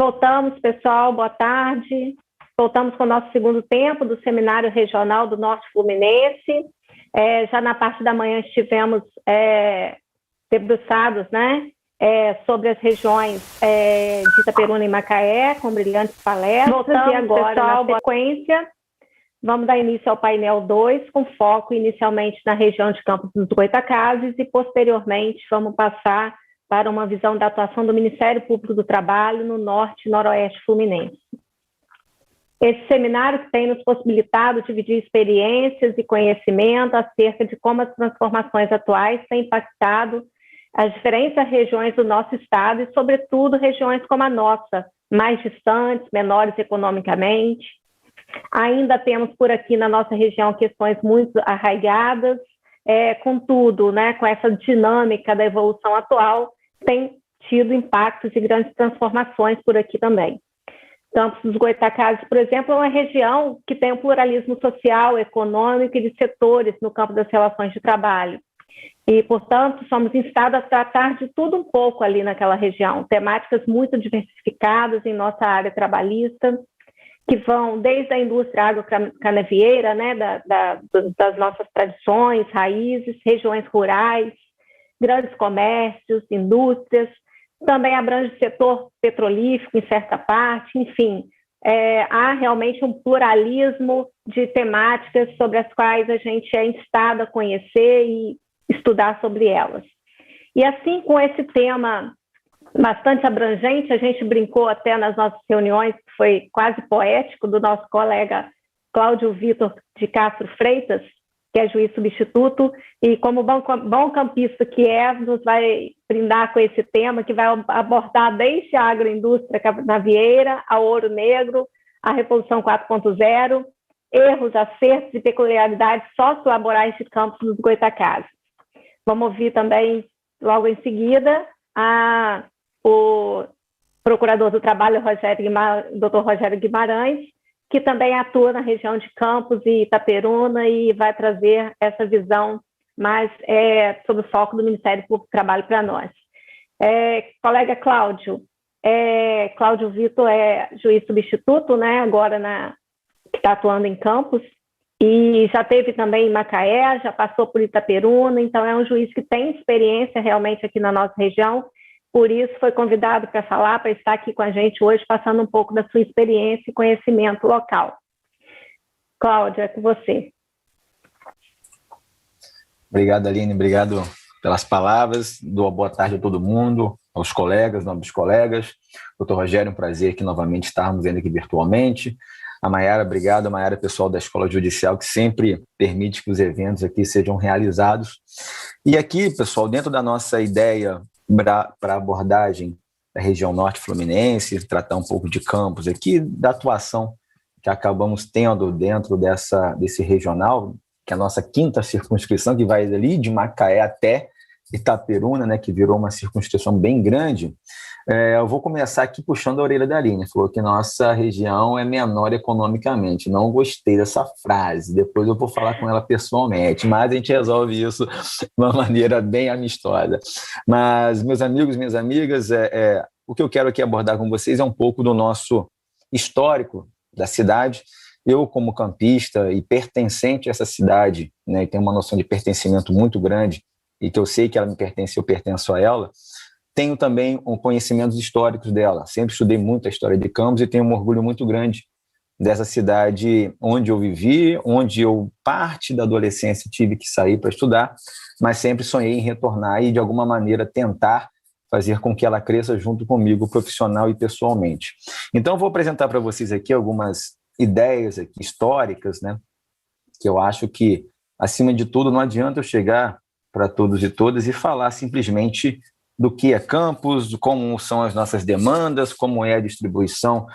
Voltamos, pessoal, boa tarde. Voltamos com o nosso segundo tempo do Seminário Regional do Norte Fluminense. Já na parte da manhã estivemos debruçados, né, sobre as regiões de Itaperuna e Macaé, com brilhantes palestras. Voltamos, e agora, pessoal, na sequência, vamos dar início ao painel 2, com foco inicialmente na região de Campos dos Goytacazes e, posteriormente, vamos passar para uma visão da atuação do Ministério Público do Trabalho no Norte e Noroeste Fluminense. Esse seminário tem nos possibilitado dividir experiências e conhecimento acerca de como as transformações atuais têm impactado as diferentes regiões do nosso estado e, sobretudo, regiões como a nossa, mais distantes, menores economicamente. Ainda temos por aqui na nossa região questões muito arraigadas, contudo, né, com essa dinâmica da evolução atual, tem tido impactos e grandes transformações por aqui também. Campos dos Goytacazes, por exemplo, é uma região que tem um pluralismo social, econômico e de setores no campo das relações de trabalho. E, portanto, somos instados a tratar de tudo um pouco ali naquela região, temáticas muito diversificadas em nossa área trabalhista, que vão desde a indústria agrocanavieira, né, das nossas tradições, raízes, regiões rurais, grandes comércios, indústrias, também abrange o setor petrolífero em certa parte, enfim, há realmente um pluralismo de temáticas sobre as quais a gente é instado a conhecer e estudar sobre elas. E assim, com esse tema bastante abrangente, a gente brincou até nas nossas reuniões, que foi quase poético, do nosso colega Cláudio Vitor de Castro Freitas, que é juiz substituto, e como bom campista que nos vai brindar com esse tema, que vai abordar desde a agroindústria canavieira, ao ouro negro, a Revolução 4.0, erros, acertos e peculiaridades sociolaborais de Campos dos Goytacazes. Vamos ouvir também, logo em seguida, o procurador do trabalho, Dr. Rogério Guimarães, que também atua na região de Campos e Itaperuna e vai trazer essa visão mais sobre o foco do Ministério Público do Trabalho para nós. Colega Cláudio, Cláudio Vitor é juiz substituto, né, agora que está atuando em Campos, e já teve também em Macaé, já passou por Itaperuna, então é um juiz que tem experiência realmente aqui na nossa região. Por isso, foi convidado para falar, para estar aqui com a gente hoje, passando um pouco da sua experiência e conhecimento local. Cláudia, é com você. Obrigado, Aline. Obrigado pelas palavras. Dou boa tarde a todo mundo, aos colegas, nobres colegas. Doutor Rogério, um prazer aqui novamente estarmos vendo aqui virtualmente. A Mayara, obrigado. A Mayara, pessoal da Escola Judicial, que sempre permite que os eventos aqui sejam realizados. E aqui, pessoal, dentro da nossa ideia para a abordagem da região norte fluminense, tratar um pouco de Campos aqui, da atuação que acabamos tendo dentro desse regional, que é a nossa quinta circunscrição, que vai ali de Macaé até Itaperuna, né, que virou uma circunscrição bem grande. Eu vou começar aqui puxando a orelha da Aline. Falou que nossa região é menor economicamente. Não gostei dessa frase. Depois eu vou falar com ela pessoalmente, mas a gente resolve isso de uma maneira bem amistosa. Mas, meus amigos, minhas amigas, o que eu quero aqui abordar com vocês é um pouco do nosso histórico da cidade. Eu, como campista e pertencente a essa cidade, né, e tenho uma noção de pertencimento muito grande, e que eu sei que ela me pertence, eu pertenço a ela, tenho também conhecimentos históricos dela. Sempre estudei muito a história de Campos e tenho um orgulho muito grande dessa cidade onde eu vivi, onde eu, parte da adolescência, tive que sair para estudar, mas sempre sonhei em retornar e, de alguma maneira, tentar fazer com que ela cresça junto comigo, profissional e pessoalmente. Então, eu vou apresentar para vocês aqui algumas ideias aqui, históricas, né, que eu acho que, acima de tudo, não adianta eu chegar para todos e todas e falar simplesmente do que é Campos, como são as nossas demandas, como é a distribuição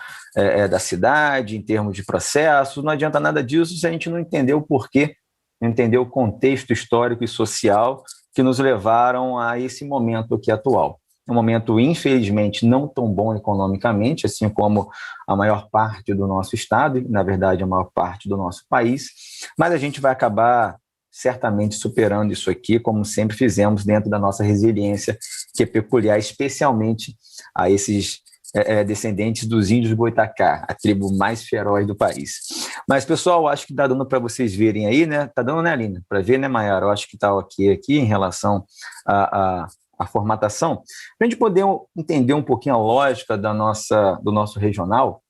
da cidade em termos de processos. Não adianta nada disso se a gente não entender o porquê, não entender o contexto histórico e social que nos levaram a esse momento aqui atual. Um momento, infelizmente, não tão bom economicamente, assim como a maior parte do nosso estado, e, na verdade, a maior parte do nosso país, mas a gente vai acabar certamente superando isso aqui, como sempre fizemos dentro da nossa resiliência, que é peculiar especialmente a esses descendentes dos índios Boitacá, a tribo mais feroz do país. Mas, pessoal, acho que está dando para vocês verem aí, né? Está dando, né, Aline? Para ver, né, Maiara? Eu acho que está ok aqui em relação à formatação. Para a gente poder entender um pouquinho a lógica do nosso regional,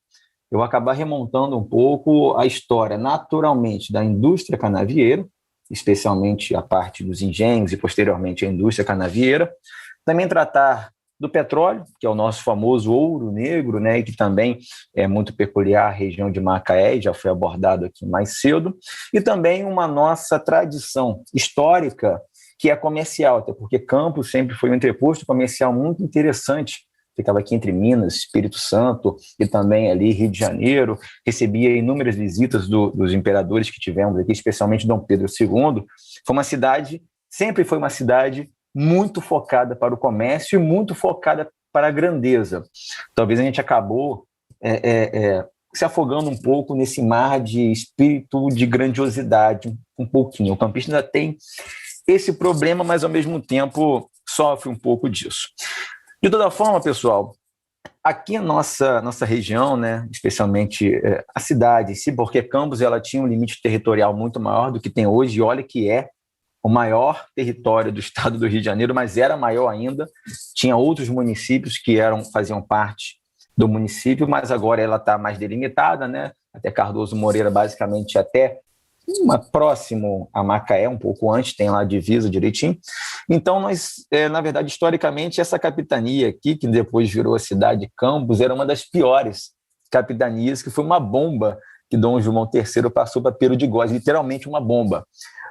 eu vou acabar remontando um pouco a história, naturalmente, da indústria canavieira, especialmente a parte dos engenhos e, posteriormente, a indústria canavieira. Também tratar do petróleo, que é o nosso famoso ouro negro, né, e que também é muito peculiar à região de Macaé, já foi abordado aqui mais cedo, e também uma nossa tradição histórica, que é comercial, até porque Campos sempre foi um entreposto comercial muito interessante, ficava aqui entre Minas, Espírito Santo e também ali Rio de Janeiro, recebia inúmeras visitas dos imperadores que tivemos aqui, especialmente Dom Pedro II. Sempre foi uma cidade muito focada para o comércio e muito focada para a grandeza. Talvez a gente acabou se afogando um pouco nesse mar de espírito de grandiosidade, um pouquinho. O campista ainda tem esse problema, mas ao mesmo tempo sofre um pouco disso. De toda forma, pessoal, aqui a nossa região, né, especialmente a cidade em si, porque Campos ela tinha um limite territorial muito maior do que tem hoje, e olha que é o maior território do estado do Rio de Janeiro, mas era maior ainda, tinha outros municípios que faziam parte do município, mas agora ela está mais delimitada, né? Até Cardoso Moreira, basicamente até próximo a Macaé, um pouco antes, tem lá a divisa direitinho. Então, na verdade, historicamente, essa capitania aqui, que depois virou a cidade de Campos, era uma das piores capitanias, que foi uma bomba que Dom João III passou para Pero de Góes, literalmente uma bomba.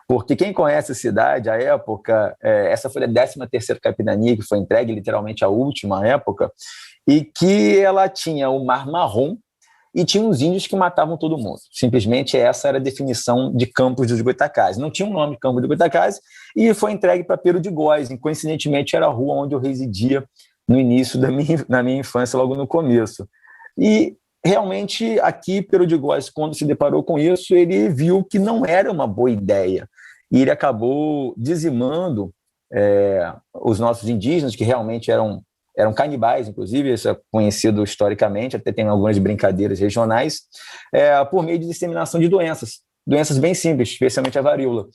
Porque quem conhece a cidade, à época, essa foi a 13ª capitania que foi entregue, literalmente a última época, e que ela tinha o Mar Marrom e tinha os índios que matavam todo mundo. Simplesmente essa era a definição de Campos dos Goitacazes. Não tinha um nome Campos dos Goitacazes e foi entregue para Pero de Góes. E, coincidentemente, era a rua onde eu residia no início da minha infância, logo no começo. E realmente, aqui, Pero de Góes, quando se deparou com isso, ele viu que não era uma boa ideia. E ele acabou dizimando os nossos indígenas, que realmente eram canibais, inclusive, isso é conhecido historicamente, até tem algumas brincadeiras regionais, por meio de disseminação de doenças bem simples, especialmente a varíola.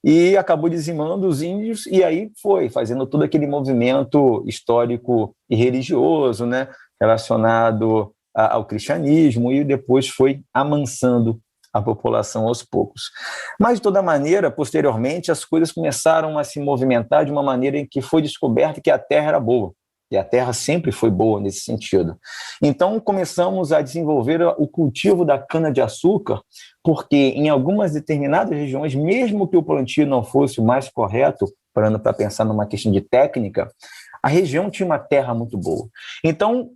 E acabou dizimando os índios, e aí foi fazendo todo aquele movimento histórico e religioso, né, relacionado ao cristianismo, e depois foi amansando a população aos poucos. Mas, de toda maneira, posteriormente, as coisas começaram a se movimentar de uma maneira em que foi descoberto que a terra era boa, e a terra sempre foi boa nesse sentido. Então, começamos a desenvolver o cultivo da cana-de-açúcar, porque em algumas determinadas regiões, mesmo que o plantio não fosse o mais correto, parando para pensar numa questão de técnica, a região tinha uma terra muito boa. Então,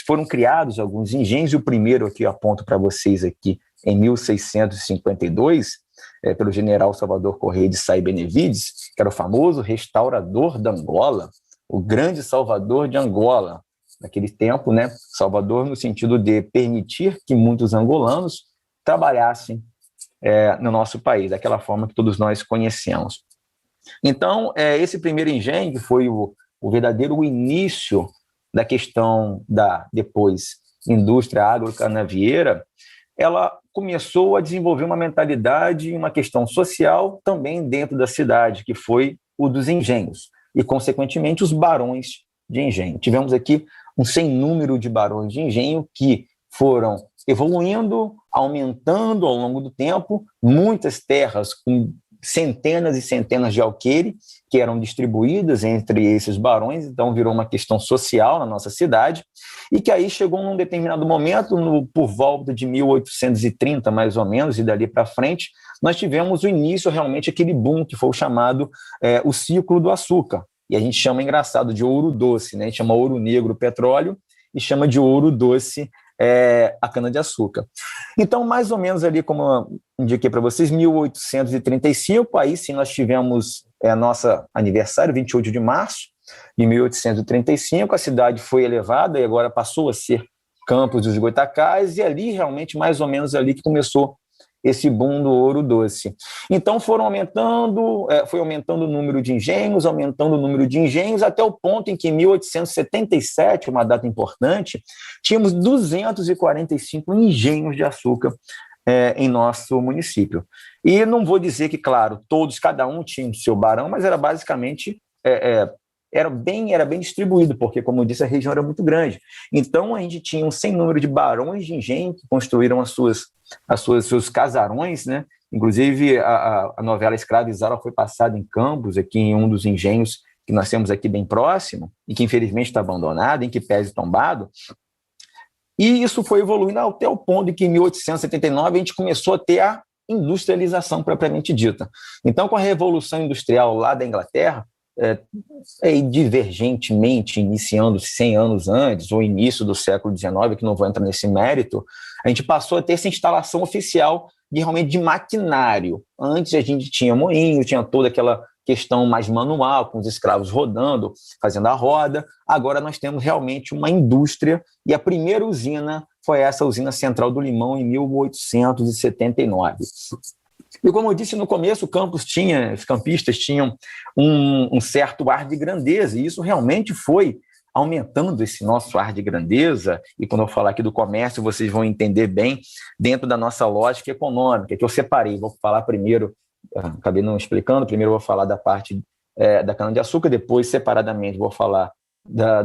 foram criados alguns engenhos, e o primeiro aqui eu aponto para vocês aqui, em 1652, pelo general Salvador Correia de Sá e Benevides, que era o famoso restaurador da Angola, o grande Salvador de Angola, naquele tempo, né? Salvador no sentido de permitir que muitos angolanos trabalhassem no nosso país, daquela forma que todos nós conhecemos. Então, esse primeiro engenho, que foi o verdadeiro início da questão da, depois, indústria agrocanavieira, ela começou a desenvolver uma mentalidade e uma questão social também dentro da cidade, que foi o dos engenhos, e, consequentemente, os barões de engenho. Tivemos aqui um sem número de barões de engenho que foram evoluindo, aumentando ao longo do tempo, muitas terras com centenas e centenas de alqueire que eram distribuídas entre esses barões, então virou uma questão social na nossa cidade, e que aí chegou num determinado momento, por volta de 1830, mais ou menos, e dali para frente, nós tivemos o início, realmente, aquele boom que foi o chamado o ciclo do açúcar, e a gente chama, engraçado, de ouro doce, né? A gente chama ouro negro o petróleo e chama de ouro doce a cana-de-açúcar. Então, mais ou menos ali, como eu indiquei para vocês, 1835, aí sim nós tivemos nosso aniversário, 28 de março de 1835, a cidade foi elevada e agora passou a ser Campos dos Goitacazes, e ali realmente, mais ou menos ali que começou esse boom do ouro doce. Então foi aumentando o número de engenhos, até o ponto em que em 1877, uma data importante, tínhamos 245 engenhos de açúcar em nosso município. E não vou dizer que, claro, cada um tinha o seu barão, mas era basicamente era bem distribuído, porque, como eu disse, a região era muito grande. Então, a gente tinha um sem número de barões de engenho que construíram seus casarões, né? Inclusive, a novela Escravizada foi passada em Campos, aqui em um dos engenhos que nós temos aqui bem próximo, e que infelizmente está abandonado, em que pese tombado. E isso foi evoluindo até o ponto em que, em 1879, a gente começou a ter a industrialização propriamente dita. Então, com a Revolução Industrial lá da Inglaterra, divergentemente, iniciando 100 anos antes, ou início do século XIX, que não vou entrar nesse mérito, a gente passou a ter essa instalação oficial realmente de maquinário. Antes a gente tinha moinho, tinha toda aquela questão mais manual, com os escravos rodando, fazendo a roda. Agora nós temos realmente uma indústria, e a primeira usina foi essa usina Central do Limão, em 1879. E como eu disse no começo, os campistas tinham um certo ar de grandeza, e isso realmente foi aumentando esse nosso ar de grandeza. E quando eu falar aqui do comércio, vocês vão entender bem dentro da nossa lógica econômica, que eu separei. Vou falar primeiro, acabei não explicando, primeiro eu vou falar da parte da cana-de-açúcar, depois separadamente vou falar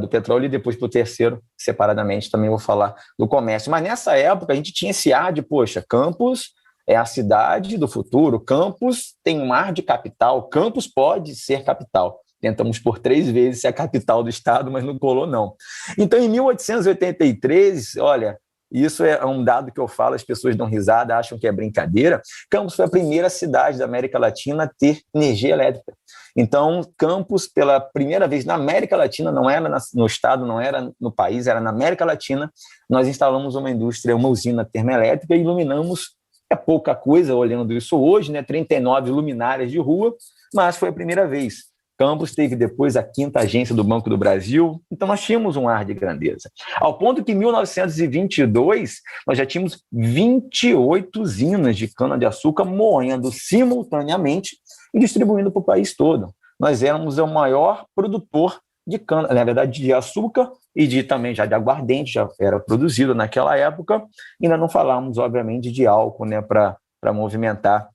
do petróleo, e depois, para o terceiro, separadamente, também vou falar do comércio. Mas nessa época a gente tinha esse ar de, poxa, Campos é a cidade do futuro, Campos tem um ar de capital, Campos pode ser capital. Tentamos por 3 vezes ser a capital do estado, mas não colou, não. Então, em 1883, olha, isso é um dado que eu falo, as pessoas dão risada, acham que é brincadeira. Campos foi a primeira cidade da América Latina a ter energia elétrica. Então, Campos, pela primeira vez na América Latina, não era no estado, não era no país, era na América Latina, nós instalamos uma indústria, uma usina termoelétrica, e iluminamos. É pouca coisa olhando isso hoje, né? 39 luminárias de rua, mas foi a primeira vez. Campos teve depois a 5ª agência do Banco do Brasil, então nós tínhamos um ar de grandeza. Ao ponto que em 1922 nós já tínhamos 28 usinas de cana-de-açúcar moendo simultaneamente e distribuindo para o país todo. Nós éramos o maior produtor de cana, na verdade, de açúcar e também já de aguardente, já era produzido naquela época. Ainda não falamos, obviamente, de álcool, né, para movimentar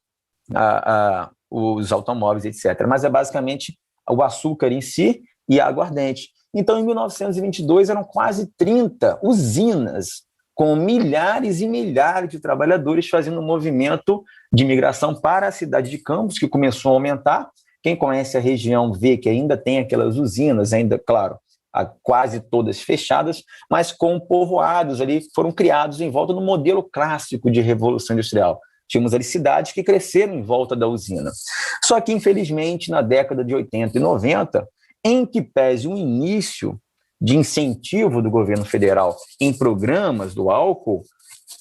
os automóveis, etc. Mas é basicamente o açúcar em si e a aguardente. Então, em 1922, eram quase 30 usinas com milhares e milhares de trabalhadores fazendo um movimento de migração para a cidade de Campos, que começou a aumentar. Quem conhece a região vê que ainda tem aquelas usinas, ainda, claro, quase todas fechadas, mas com povoados ali que foram criados em volta do modelo clássico de Revolução Industrial. Tínhamos ali cidades que cresceram em volta da usina. Só que, infelizmente, na década de 80 e 90, em que pese o início de incentivo do governo federal em programas do álcool,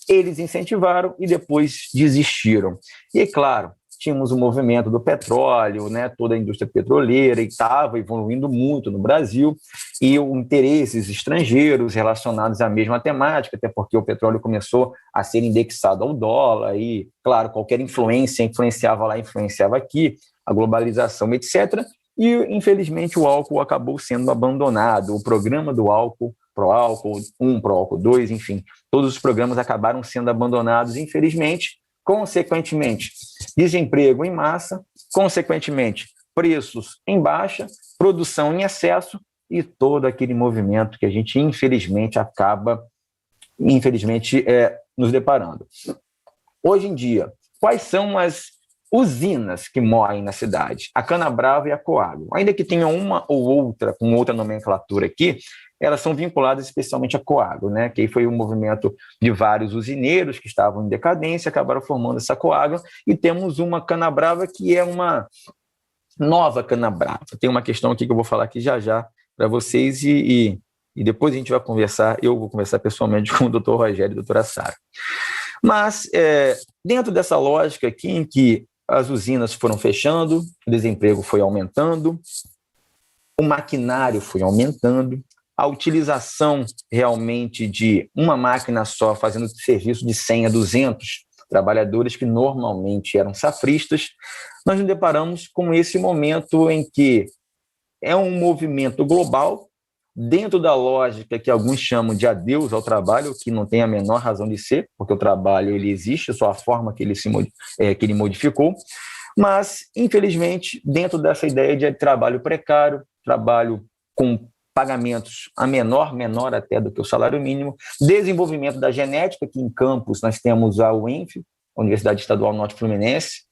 eles incentivaram e depois desistiram. E, claro, tínhamos o movimento do petróleo, né, toda a indústria petroleira, e estava evoluindo muito no Brasil, e interesses estrangeiros relacionados à mesma temática, até porque o petróleo começou a ser indexado ao dólar, e, claro, qualquer influência influenciava lá, influenciava aqui, a globalização, etc., e, infelizmente, o álcool acabou sendo abandonado. O programa do álcool, Proálcool 1, Proálcool 2, enfim, todos os programas acabaram sendo abandonados, infelizmente. Consequentemente, desemprego em massa, consequentemente, preços em baixa, produção em excesso e todo aquele movimento que a gente, infelizmente, acaba nos deparando. Hoje em dia, quais são as usinas que moem na cidade? A Canabrava e a Coagro. Ainda que tenha uma ou outra, com outra nomenclatura aqui, elas são vinculadas especialmente à Coagro, né? Que foi um movimento de vários usineiros que estavam em decadência, acabaram formando essa Coagro, e temos uma Canabrava que é uma nova Canabrava. Tem uma questão aqui que eu vou falar aqui já para vocês, e depois a gente vai conversar, eu vou conversar pessoalmente com o Dr. Rogério e a doutora Sara. Mas, dentro dessa lógica aqui, em que as usinas foram fechando, o desemprego foi aumentando, o maquinário foi aumentando, a utilização realmente de uma máquina só fazendo serviço de 100 a 200 trabalhadores que normalmente eram safristas, nós nos deparamos com esse momento em que é um movimento global, dentro da lógica que alguns chamam de adeus ao trabalho, que não tem a menor razão de ser, porque o trabalho ele existe, só a forma que ele modificou, mas, infelizmente, dentro dessa ideia de trabalho precário, trabalho com pagamentos a menor até do que o salário mínimo, desenvolvimento da genética, que em Campos nós temos a UENF, a Universidade Estadual Norte Fluminense,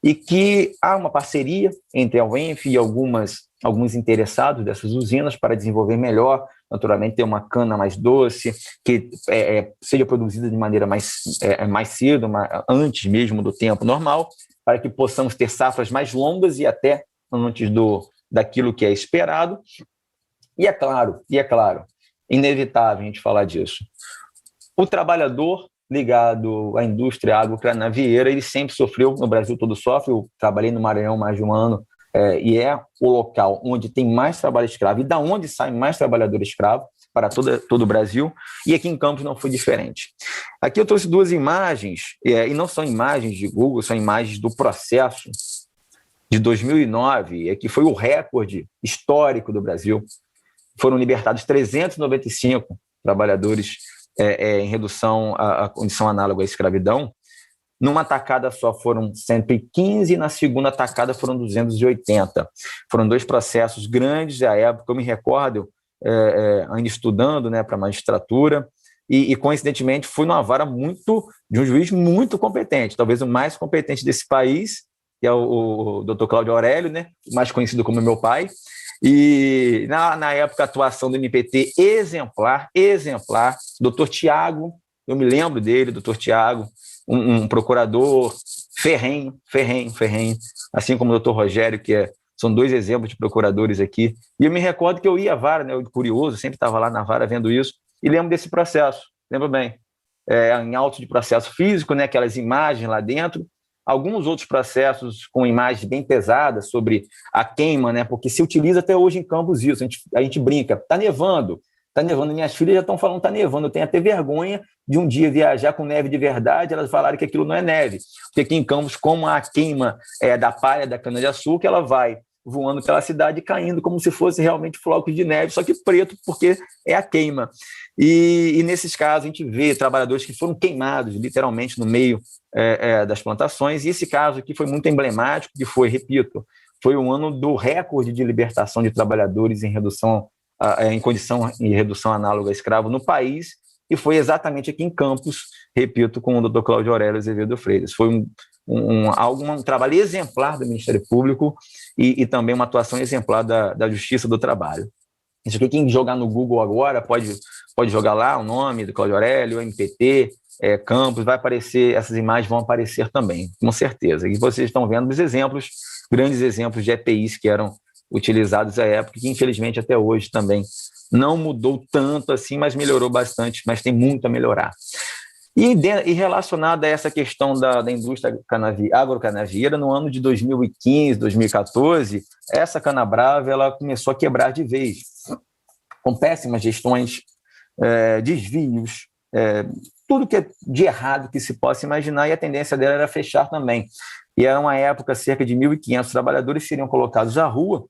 e que há uma parceria entre a UENF e alguns interessados dessas usinas para desenvolver melhor, naturalmente ter uma cana mais doce, que seja produzida de maneira mais cedo, antes mesmo do tempo normal, para que possamos ter safras mais longas e até antes daquilo que é esperado. E é claro, inevitável a gente falar disso. O trabalhador ligado à indústria agrocranavieira, ele sempre sofreu, no Brasil todo sofre, eu trabalhei no Maranhão mais de um ano, e é o local onde tem mais trabalho escravo e da onde sai mais trabalhador escravo para todo o Brasil, e aqui em Campos não foi diferente. Aqui eu trouxe duas imagens, e não são imagens de Google, são imagens do processo de 2009, que foi o recorde histórico do Brasil. Foram libertados 395 trabalhadores em redução à condição análoga à escravidão. Numa tacada só foram 115, na segunda tacada foram 280. Foram dois processos grandes à época, eu me recordo, ainda estudando, né, para a magistratura, e coincidentemente fui numa vara de um juiz muito competente, talvez o mais competente desse país, que é o Dr. Cláudio Aurélio, né, mais conhecido como meu pai, e na época a atuação do MPT exemplar, Dr. Tiago, eu me lembro dele, Dr. Tiago, um procurador ferrenho, assim como o Dr. Rogério, são dois exemplos de procuradores aqui, e eu me recordo que eu ia à vara, né, eu curioso, sempre estava lá na vara vendo isso, e lembro desse processo, lembro bem, em auto de processo físico, né, aquelas imagens lá dentro, alguns outros processos com imagens bem pesadas sobre a queima, né, porque se utiliza até hoje em Campos isso, a gente brinca, está nevando, minhas filhas já estão falando está nevando, eu tenho até vergonha de um dia viajar com neve de verdade, elas falaram que aquilo não é neve, porque aqui em Campos, como a queima da palha da cana-de-açúcar, ela vai voando pela cidade, caindo como se fosse realmente flocos de neve, só que preto, porque é a queima. E nesses casos, a gente vê trabalhadores que foram queimados, literalmente, no meio das plantações, e esse caso aqui foi muito emblemático, que foi um ano do recorde de libertação de trabalhadores em condição de redução análoga a escravo no país, e foi exatamente aqui em Campos, repito, com o Dr. Cláudio Aurélio Azevedo Freitas. Foi um trabalho exemplar do Ministério Público e também uma atuação exemplar da Justiça do Trabalho. Isso aqui, quem jogar no Google agora, pode jogar lá o nome do Cláudio Aurélio, MPT, Campos, vai aparecer, essas imagens vão aparecer também, com certeza. E vocês estão vendo os exemplos, grandes exemplos de EPIs que eram utilizados à época, que infelizmente até hoje também não mudou tanto assim, mas melhorou bastante, mas tem muito a melhorar. E relacionada a essa questão da indústria agrocranavieira, no ano de 2015, 2014, essa cana-brava ela começou a quebrar de vez, com péssimas gestões, desvios, tudo que é de errado que se possa imaginar, e a tendência dela era fechar também. E era uma época, cerca de 1.500 trabalhadores seriam colocados à rua,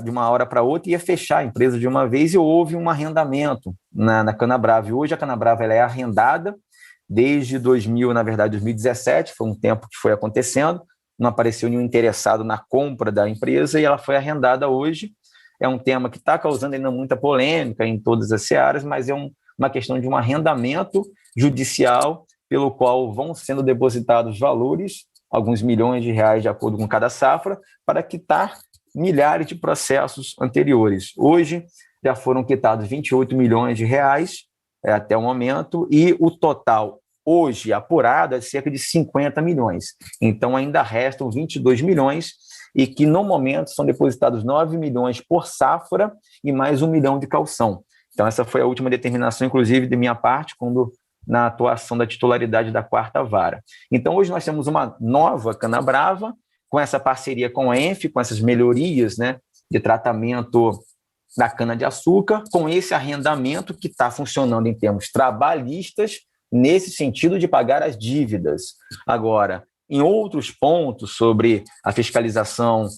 de uma hora para outra, ia fechar a empresa de uma vez, e houve um arrendamento na cana-brava. E hoje a cana-brava ela é arrendada desde 2017, foi um tempo que foi acontecendo, não apareceu nenhum interessado na compra da empresa e ela foi arrendada hoje. É um tema que está causando ainda muita polêmica em todas as searas, mas é uma questão de um arrendamento judicial pelo qual vão sendo depositados valores, alguns milhões de reais de acordo com cada safra, para quitar milhares de processos anteriores. Hoje já foram quitados 28 milhões de reais até o momento, e o total hoje apurado é cerca de 50 milhões. Então ainda restam 22 milhões, e que no momento são depositados 9 milhões por safra e mais 1 milhão de calção. Então essa foi a última determinação, inclusive de minha parte, na atuação da titularidade da 4ª Vara. Então hoje nós temos uma nova cana-brava, com essa parceria com a ENF, com essas melhorias, né, de tratamento da cana-de-açúcar, com esse arrendamento que está funcionando em termos trabalhistas, nesse sentido de pagar as dívidas. Agora, em outros pontos sobre a fiscalização,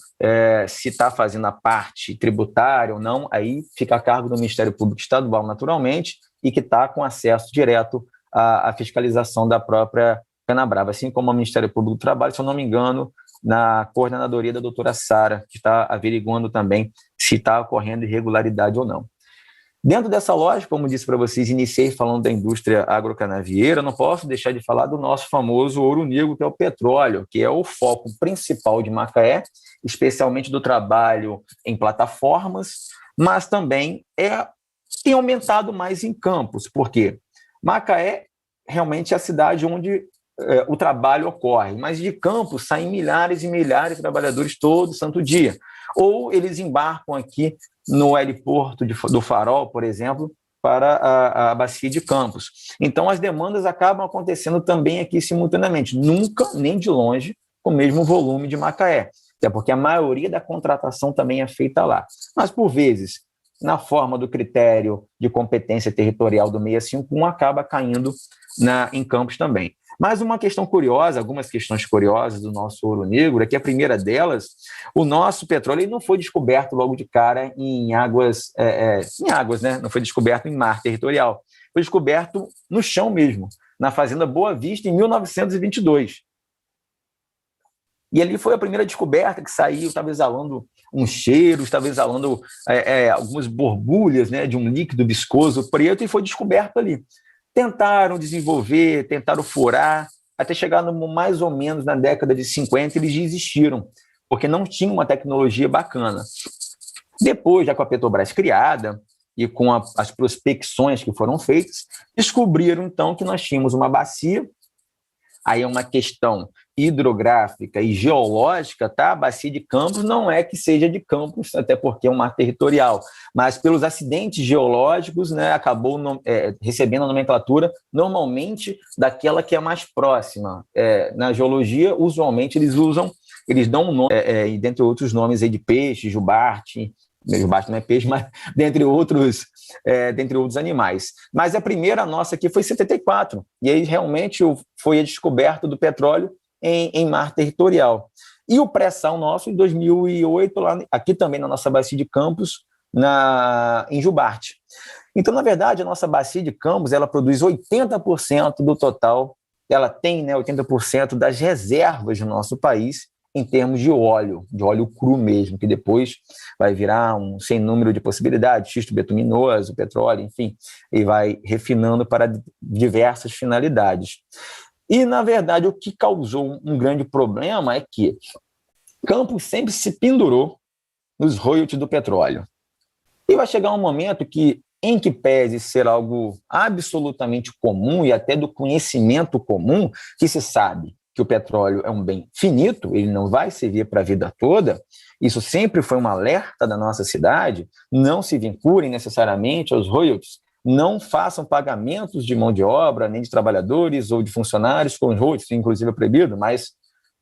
se está fazendo a parte tributária ou não, aí fica a cargo do Ministério Público Estadual, naturalmente, e que está com acesso direto à fiscalização da própria Canabrava, assim como o Ministério Público do Trabalho, se eu não me engano, na coordenadoria da doutora Sara, que está averiguando também se está ocorrendo irregularidade ou não. Dentro dessa lógica, como disse para vocês, iniciei falando da indústria agrocanavieira, não posso deixar de falar do nosso famoso ouro negro, que é o petróleo, que é o foco principal de Macaé, especialmente do trabalho em plataformas, mas também tem aumentado mais em campos, porque Macaé realmente é a cidade onde o trabalho ocorre, mas de campos saem milhares e milhares de trabalhadores todo santo dia. Ou eles embarcam aqui no heliporto do Farol, por exemplo, para a bacia de Campos. Então, as demandas acabam acontecendo também aqui simultaneamente, nunca, nem de longe, com o mesmo volume de Macaé, até porque a maioria da contratação também é feita lá. Mas, por vezes, na forma do critério de competência territorial do 651, acaba caindo em Campos também. Mas uma questão curiosa, algumas questões curiosas do nosso ouro negro, é que a primeira delas, o nosso petróleo ele não foi descoberto logo de cara em águas, né? Não foi descoberto em mar territorial, foi descoberto no chão mesmo, na Fazenda Boa Vista, em 1922. E ali foi a primeira descoberta que saiu, estava exalando uns cheiros, estava exalando algumas borbulhas, né, de um líquido viscoso preto, e foi descoberto ali. Tentaram desenvolver, tentaram furar, até chegar mais ou menos na década de 50, eles desistiram, porque não tinham uma tecnologia bacana. Depois, já com a Petrobras criada e com as prospecções que foram feitas, descobriram, então, que nós tínhamos uma bacia, aí é uma questão hidrográfica e geológica, tá? A bacia de Campos não é que seja de Campos, até porque é um mar territorial, mas pelos acidentes geológicos, né, acabou recebendo a nomenclatura normalmente daquela que é mais próxima. Na geologia, usualmente eles dão um nome, dentre outros nomes aí de peixe, jubarte não é peixe, mas dentre outros animais. Mas a primeira nossa aqui foi em 74, e aí realmente foi a descoberta do petróleo em mar territorial. E o pré-sal nosso em 2008, aqui também na nossa bacia de Campos, em Jubarte. Então, na verdade, a nossa bacia de Campos, ela produz 80% do total, ela tem, né, 80% das reservas do nosso país em termos de óleo cru mesmo, que depois vai virar um sem número de possibilidades, xisto betuminoso, petróleo, enfim, e vai refinando para diversas finalidades. E, na verdade, o que causou um grande problema é que Campos sempre se pendurou nos royalties do petróleo. E vai chegar um momento em que pese ser algo absolutamente comum e até do conhecimento comum, que se sabe que o petróleo é um bem finito, ele não vai servir para a vida toda, isso sempre foi um alerta da nossa cidade, não se vinculem necessariamente aos royalties, não façam pagamentos de mão de obra, nem de trabalhadores ou de funcionários com royalties, inclusive é proibido, mas,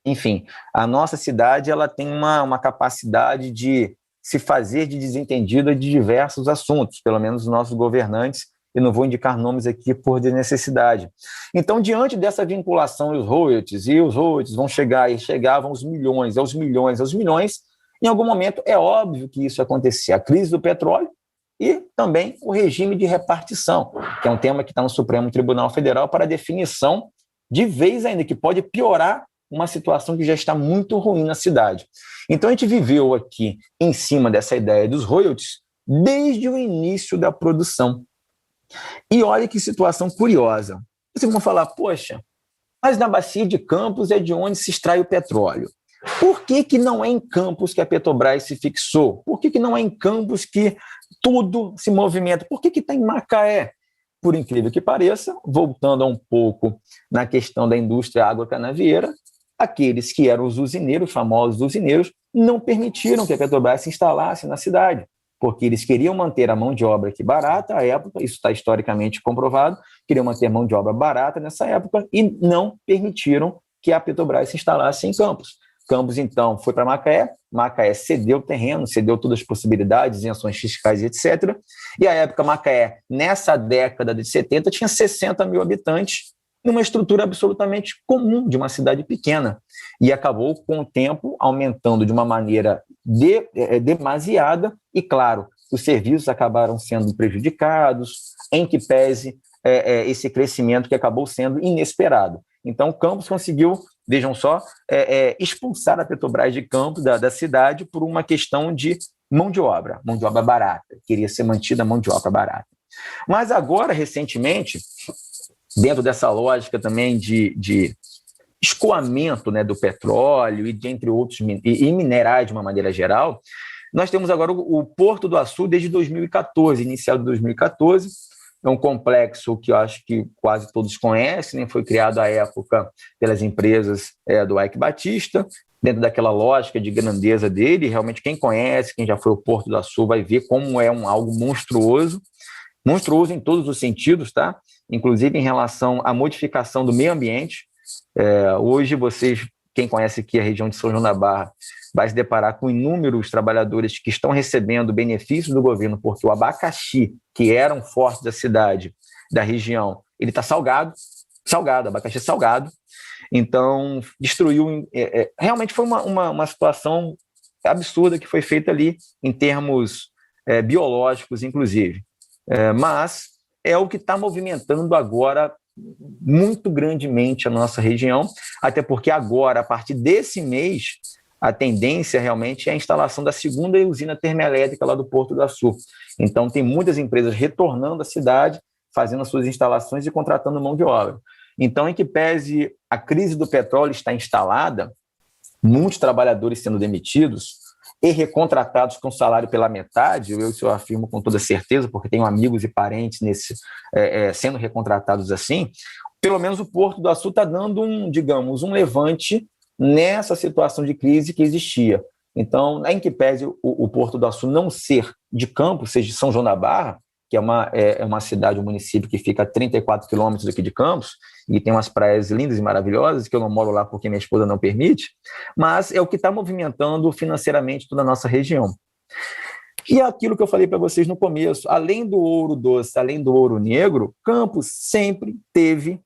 enfim, a nossa cidade ela tem uma capacidade de se fazer de desentendida de diversos assuntos, pelo menos os nossos governantes, e não vou indicar nomes aqui por necessidade. Então, diante dessa vinculação aos royalties, e os royalties vão chegar, e chegavam aos milhões, em algum momento é óbvio que isso acontecia. A crise do petróleo e também o regime de repartição, que é um tema que está no Supremo Tribunal Federal para definição de vez ainda, que pode piorar uma situação que já está muito ruim na cidade. Então, a gente viveu aqui em cima dessa ideia dos royalties desde o início da produção. E olha que situação curiosa. Vocês vão falar, poxa, mas na bacia de Campos é de onde se extrai o petróleo. Por que não é em Campos que a Petrobras se fixou? Por que não é em Campos que tudo se movimenta? Por que está em Macaé? Por incrível que pareça, voltando um pouco na questão da indústria agrocanavieira, aqueles que eram os usineiros, famosos usineiros, não permitiram que a Petrobras se instalasse na cidade, porque eles queriam manter a mão de obra aqui barata à época, isso está historicamente comprovado, queriam manter mão de obra barata nessa época e não permitiram que a Petrobras se instalasse em Campos. Campos, então, foi para Macaé, Macaé cedeu o terreno, cedeu todas as possibilidades, isenções fiscais, etc. E à época, Macaé, nessa década de 70, tinha 60 mil habitantes, numa estrutura absolutamente comum de uma cidade pequena. E acabou, com o tempo, aumentando de uma maneira demasiada, e, claro, os serviços acabaram sendo prejudicados, em que pese esse crescimento que acabou sendo inesperado. Então, Campos conseguiu, vejam só, expulsar a Petrobras de Campos, da cidade, por uma questão de mão de obra barata. Queria ser mantida a mão de obra barata. Mas agora, recentemente, dentro dessa lógica também de escoamento, né, do petróleo e de, entre outros, e minerais de uma maneira geral, nós temos agora o Porto do Açu desde 2014, iniciado em 2014. É um complexo que eu acho que quase todos conhecem, né? Foi criado à época pelas empresas do Eike Batista, dentro daquela lógica de grandeza dele. Realmente, quem conhece, quem já foi ao Porto do Açu, vai ver como é algo monstruoso em todos os sentidos, tá? Inclusive em relação à modificação do meio ambiente. Hoje, quem conhece aqui a região de São João da Barra, vai se deparar com inúmeros trabalhadores que estão recebendo benefícios do governo, porque o abacaxi, que era um forte da cidade, da região, ele está salgado, abacaxi salgado. Então, destruiu. Realmente foi uma situação absurda que foi feita ali, em termos biológicos, inclusive. Mas é o que está movimentando agora muito grandemente a nossa região, até porque agora, a partir desse mês, a tendência realmente é a instalação da segunda usina termoelétrica lá do Porto do Açu. Então, tem muitas empresas retornando à cidade, fazendo as suas instalações e contratando mão de obra. Então, em que pese a crise do petróleo está instalada, muitos trabalhadores sendo demitidos e recontratados com salário pela metade, eu afirmo com toda certeza, porque tenho amigos e parentes sendo recontratados assim, pelo menos o Porto do Açu está dando um levante nessa situação de crise que existia. Então, em que pese o Porto do Açu não ser de Campos, seja de São João da Barra, que é uma cidade, um município que fica a 34 quilômetros aqui de Campos, e tem umas praias lindas e maravilhosas, que eu não moro lá porque minha esposa não permite, mas é o que está movimentando financeiramente toda a nossa região. E aquilo que eu falei para vocês no começo, além do ouro doce, além do ouro negro, Campos sempre teve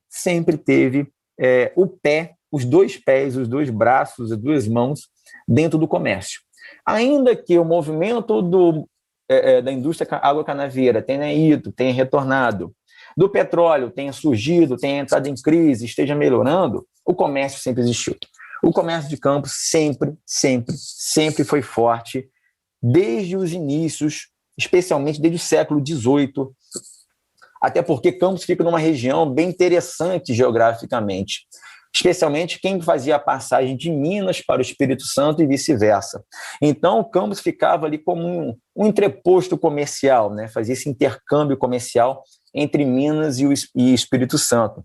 os dois pés, os dois braços, as duas mãos dentro do comércio. Ainda que o movimento da indústria agrocanavieira tenha ido, tenha retornado, do petróleo tenha surgido, tenha entrado em crise, esteja melhorando, o comércio sempre existiu. O comércio de Campos sempre foi forte, desde os inícios, especialmente desde o século XVIII, até porque Campos fica numa região bem interessante geograficamente, especialmente quem fazia a passagem de Minas para o Espírito Santo e vice-versa. Então, Campos ficava ali como um entreposto comercial, né? Fazia esse intercâmbio comercial entre Minas e Espírito Santo.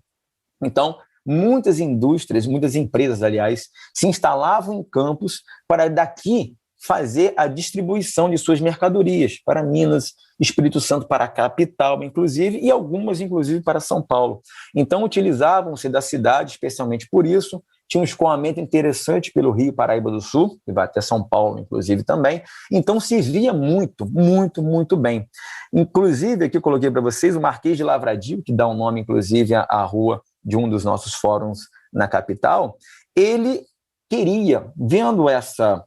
Então, muitas indústrias, muitas empresas, aliás, se instalavam em Campos para daqui fazer a distribuição de suas mercadorias para Minas, Espírito Santo, para a capital, inclusive, e algumas, inclusive, para São Paulo. Então, utilizavam-se da cidade, especialmente por isso, tinha um escoamento interessante pelo Rio Paraíba do Sul, que vai até São Paulo, inclusive, também. Então, se via muito bem. Inclusive, aqui eu coloquei para vocês o Marquês de Lavradio, que dá um nome, inclusive, à rua de um dos nossos fóruns na capital. Ele queria, vendo essa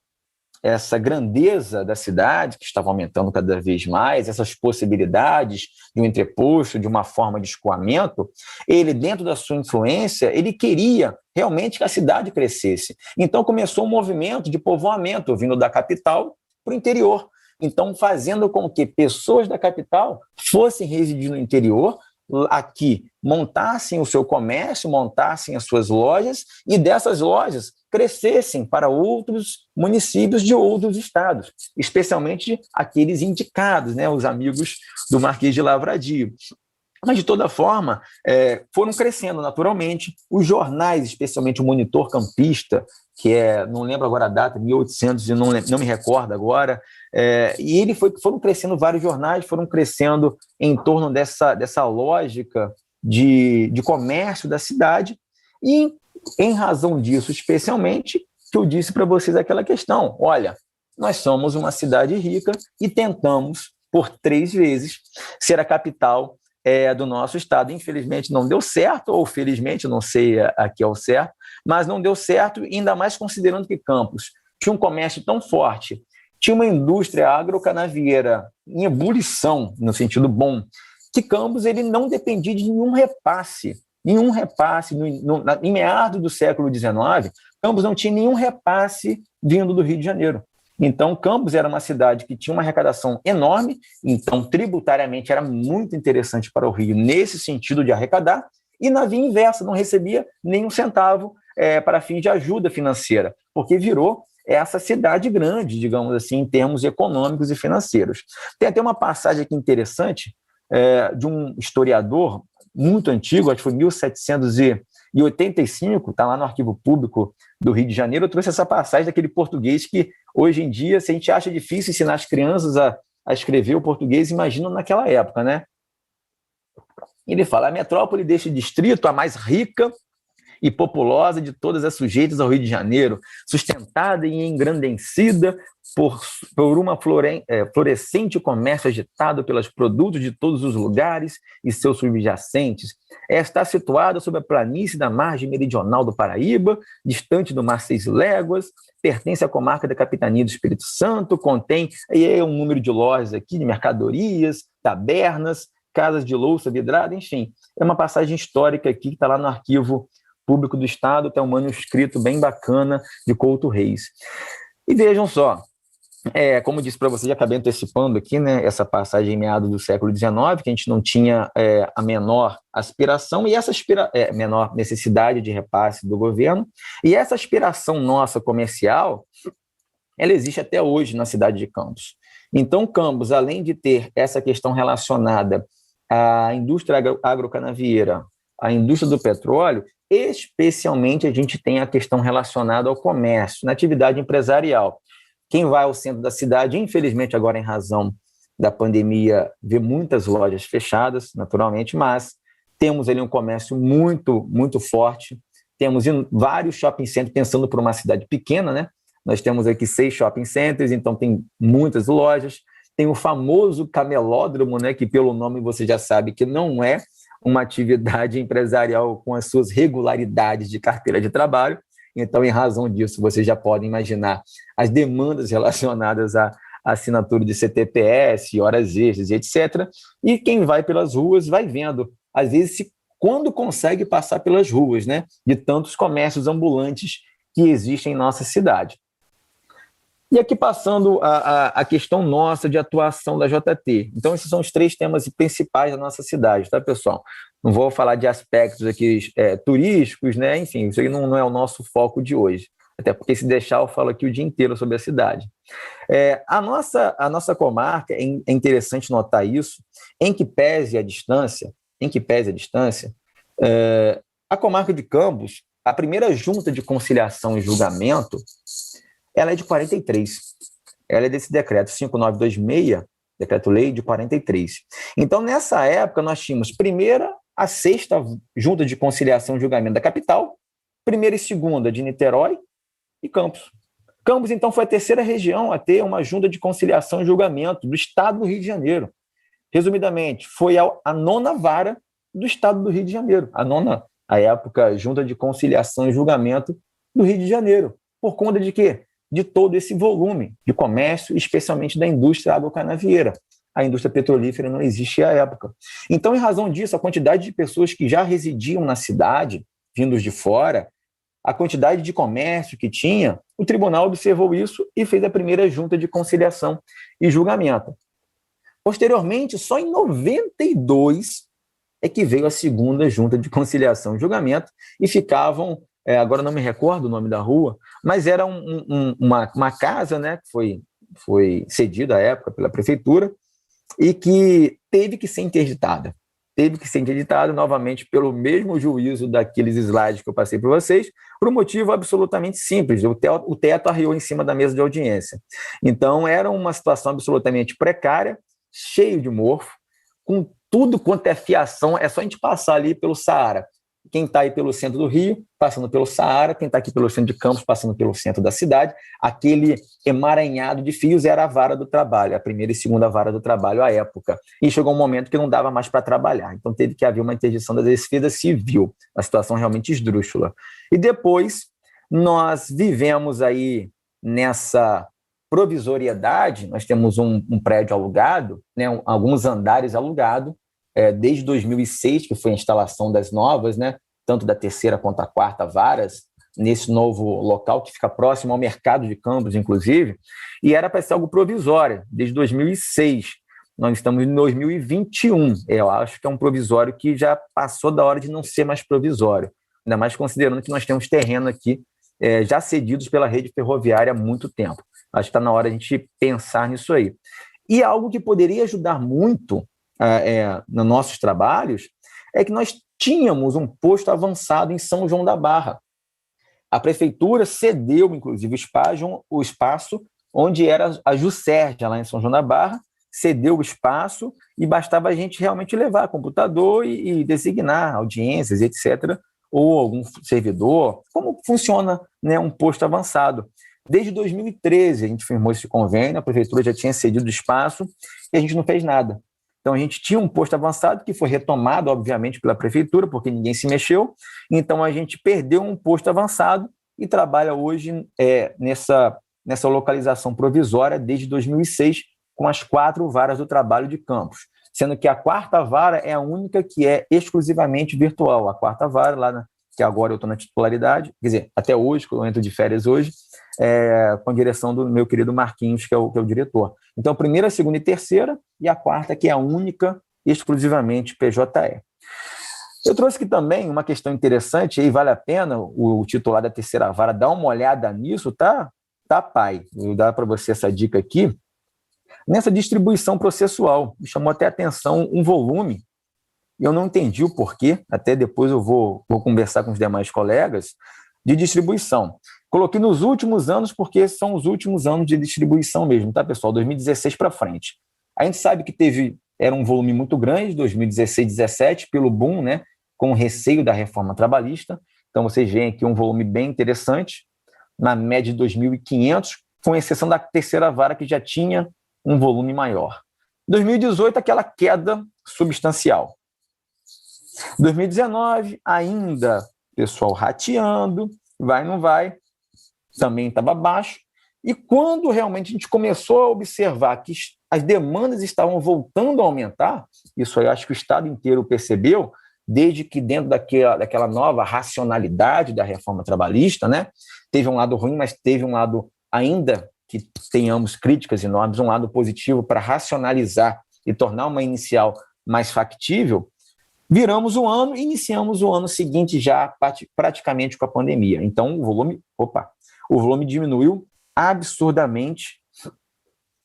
grandeza da cidade, que estava aumentando cada vez mais, essas possibilidades de um entreposto, de uma forma de escoamento, ele, dentro da sua influência, ele queria realmente que a cidade crescesse. Então, começou um movimento de povoamento, vindo da capital para o interior. Então, fazendo com que pessoas da capital fossem residir no interior, aqui montassem o seu comércio, montassem as suas lojas, e dessas lojas crescessem para outros municípios de outros estados, especialmente aqueles indicados, né, os amigos do Marquês de Lavradio. Mas, de toda forma, foram crescendo naturalmente. Os jornais, especialmente o Monitor Campista, que não lembro agora a data, 1800, não me recordo agora, e foram crescendo vários jornais, foram crescendo em torno dessa lógica de comércio da cidade, e em razão disso, especialmente, que eu disse para vocês aquela questão, olha, nós somos uma cidade rica e tentamos, por 3 vezes, ser a capital do nosso estado. Infelizmente não deu certo, ou felizmente, não sei aqui ao certo, mas não deu certo, ainda mais considerando que Campos tinha um comércio tão forte, tinha uma indústria agrocanavieira em ebulição, no sentido bom, que Campos ele não dependia de nenhum repasse. Em meados do século XIX, Campos não tinha nenhum repasse vindo do Rio de Janeiro. Então, Campos era uma cidade que tinha uma arrecadação enorme, então, tributariamente, era muito interessante para o Rio nesse sentido de arrecadar, e na via inversa, não recebia nenhum centavo para fins de ajuda financeira, porque virou essa cidade grande, digamos assim, em termos econômicos e financeiros. Tem até uma passagem aqui interessante de um historiador muito antigo, acho que foi 1785, está lá no Arquivo Público do Rio de Janeiro. Eu trouxe essa passagem daquele português que, hoje em dia, se a gente acha difícil ensinar as crianças a escrever o português, imagina naquela época, né? Ele fala: a metrópole deste distrito, a mais rica e populosa de todas as sujeitas ao Rio de Janeiro, sustentada e engrandecida por uma florescente comércio agitado pelos produtos de todos os lugares e seus subjacentes. Está situada sob a planície da margem meridional do Paraíba, distante do mar 6 léguas, pertence à comarca da Capitania do Espírito Santo, contém um número de lojas aqui, de mercadorias, tabernas, casas de louça vidrada, enfim. É uma passagem histórica aqui que está lá no Arquivo Público do Estado, tem um manuscrito bem bacana de Couto Reis. E vejam só, como disse para vocês, já acabei antecipando aqui, né, essa passagem em meados do século XIX, que a gente não tinha a menor aspiração e essa menor necessidade de repasse do governo, e essa aspiração nossa comercial, ela existe até hoje na cidade de Campos. Então, Campos, além de ter essa questão relacionada à indústria agrocanavieira, à indústria do petróleo, especialmente a gente tem a questão relacionada ao comércio, na atividade empresarial. Quem vai ao centro da cidade, infelizmente agora em razão da pandemia, vê muitas lojas fechadas, naturalmente, mas temos ali um comércio muito, muito forte, temos vários shopping centers, pensando por uma cidade pequena, né? Nós temos aqui 6 shopping centers, então tem muitas lojas, tem o famoso camelódromo, né, que pelo nome você já sabe que não é uma atividade empresarial com as suas regularidades de carteira de trabalho. Então, em razão disso, vocês já podem imaginar as demandas relacionadas à assinatura de CTPS, horas extras, etc. E quem vai pelas ruas vai vendo, às vezes, quando consegue passar pelas ruas, né, de tantos comércios ambulantes que existem em nossa cidade. E aqui passando a questão nossa de atuação da JT. Então, esses são os 3 temas principais da nossa cidade, tá, pessoal? Não vou falar de aspectos aqui turísticos, né? Enfim, isso aí não é o nosso foco de hoje. Até porque, se deixar, eu falo aqui o dia inteiro sobre a cidade. A nossa comarca, é interessante notar isso, em que pese a distância, a comarca de Campos, a primeira junta de conciliação e julgamento, ela é de 43. Ela é desse decreto 5926, decreto-lei de 43. Então, nessa época, nós tínhamos a 6ª junta de conciliação e julgamento da capital, 1ª e 2ª de Niterói e Campos. Campos, então, foi a 3ª região a ter uma junta de conciliação e julgamento do estado do Rio de Janeiro. Resumidamente, foi a 9ª vara do estado do Rio de Janeiro. A época, junta de conciliação e julgamento do Rio de Janeiro. Por conta de quê? De todo esse volume de comércio, especialmente da indústria agrocanavieira. A indústria petrolífera não existia à época. Então, em razão disso, a quantidade de pessoas que já residiam na cidade, vindos de fora, a quantidade de comércio que tinha, o tribunal observou isso e fez a primeira junta de conciliação e julgamento. Posteriormente, só em 92 é que veio a 2ª junta de conciliação e julgamento e ficavam... agora não me recordo o nome da rua, mas era uma casa, né, que foi cedida à época pela prefeitura e que teve que ser interditada. Teve que ser interditada novamente pelo mesmo juízo daqueles slides que eu passei para vocês, por um motivo absolutamente simples: o teto arriou em cima da mesa de audiência. Então, era uma situação absolutamente precária, cheio de mofo, com tudo quanto é fiação, é só a gente passar ali pelo Saara. quem está aí pelo centro do Rio, passando pelo Saara, quem está aqui pelo centro de Campos, passando pelo centro da cidade, aquele emaranhado de fios era a vara do trabalho, a primeira e segunda vara do trabalho à época. E chegou um momento que não dava mais para trabalhar, então teve que haver uma interdição da defesa civil, uma situação realmente esdrúxula. E depois nós vivemos aí nessa provisoriedade, nós temos um prédio alugado, né, alguns andares alugados, desde 2006, que foi a instalação das novas, né, tanto da terceira quanto da quarta varas, nesse novo local que fica próximo ao mercado de Campos, inclusive, e era para ser algo provisório, desde 2006. Nós estamos em 2021. Eu acho que é um provisório que já passou da hora de não ser mais provisório, ainda mais considerando que nós temos terreno aqui já cedidos pela rede ferroviária há muito tempo. Acho que está na hora de a gente pensar nisso aí. E algo que poderia ajudar muito nos nossos trabalhos é que nós tínhamos um posto avançado em São João da Barra. A prefeitura cedeu, inclusive, o espaço onde era a Juscerja, lá em São João da Barra, cedeu o espaço e bastava a gente realmente levar computador e designar audiências, etc., ou algum servidor. Como funciona, né, um posto avançado? Desde 2013 a gente firmou esse convênio, a prefeitura já tinha cedido o espaço e a gente não fez nada. Então a gente tinha um posto avançado que foi retomado, obviamente, pela prefeitura, porque ninguém se mexeu. Então a gente perdeu um posto avançado e trabalha hoje nessa localização provisória desde 2006 com as 4 varas do trabalho de Campos, sendo que a quarta vara é a única que é exclusivamente virtual. A quarta vara, que agora eu estou na titularidade, quer dizer, até hoje, que eu entro de férias hoje, com a direção do meu querido Marquinhos, que é o diretor. Então, a primeira, a segunda e terceira, e a quarta, que é a única, exclusivamente PJE. Eu trouxe aqui também uma questão interessante, e aí vale a pena o titular da terceira vara dar uma olhada nisso, tá, pai? Vou dar para você essa dica aqui. Nessa distribuição processual, me chamou até a atenção um volume, e eu não entendi o porquê, até depois eu vou conversar com os demais colegas, de distribuição. Coloquei nos últimos anos, porque são os últimos anos de distribuição mesmo, tá, pessoal? 2016 para frente. A gente sabe que era um volume muito grande, 2016, 2017, pelo boom, né, com o receio da reforma trabalhista. Então, vocês veem aqui um volume bem interessante, na média de 2.500, com exceção da terceira vara, que já tinha um volume maior. 2018, aquela queda substancial. 2019, ainda pessoal rateando, vai, não vai, também estava baixo. E quando realmente a gente começou a observar que as demandas estavam voltando a aumentar, isso eu acho que o Estado inteiro percebeu, desde que dentro daquela nova racionalidade da reforma trabalhista, né, teve um lado ruim, mas teve um lado, ainda que tenhamos críticas enormes, um lado positivo para racionalizar e tornar uma inicial mais factível. Viramos o ano e iniciamos o ano seguinte já praticamente com a pandemia. Então, o volume diminuiu absurdamente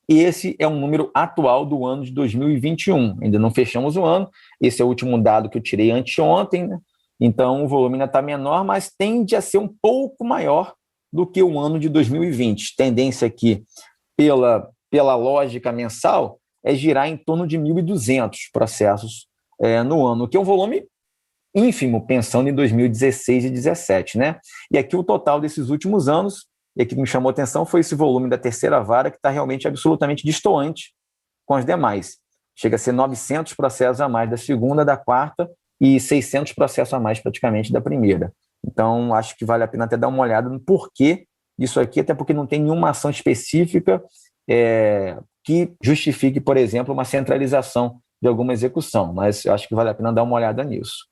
e esse é um número atual do ano de 2021. Ainda não fechamos o ano, esse é o último dado que eu tirei anteontem, né? Então, o volume ainda está menor, mas tende a ser um pouco maior do que o ano de 2020. Tendência aqui, pela lógica mensal, é girar em torno de 1.200 processos no ano, que é um volume ínfimo, pensando em 2016 e 2017, né? E aqui o total desses últimos anos, e aqui que me chamou a atenção, foi esse volume da terceira vara, que está realmente absolutamente destoante com as demais. Chega a ser 900 processos a mais da segunda, da quarta, e 600 processos a mais praticamente da primeira. Então, acho que vale a pena até dar uma olhada no porquê disso aqui, até porque não tem nenhuma ação específica que justifique, por exemplo, uma centralização de alguma execução, mas eu acho que vale a pena dar uma olhada nisso.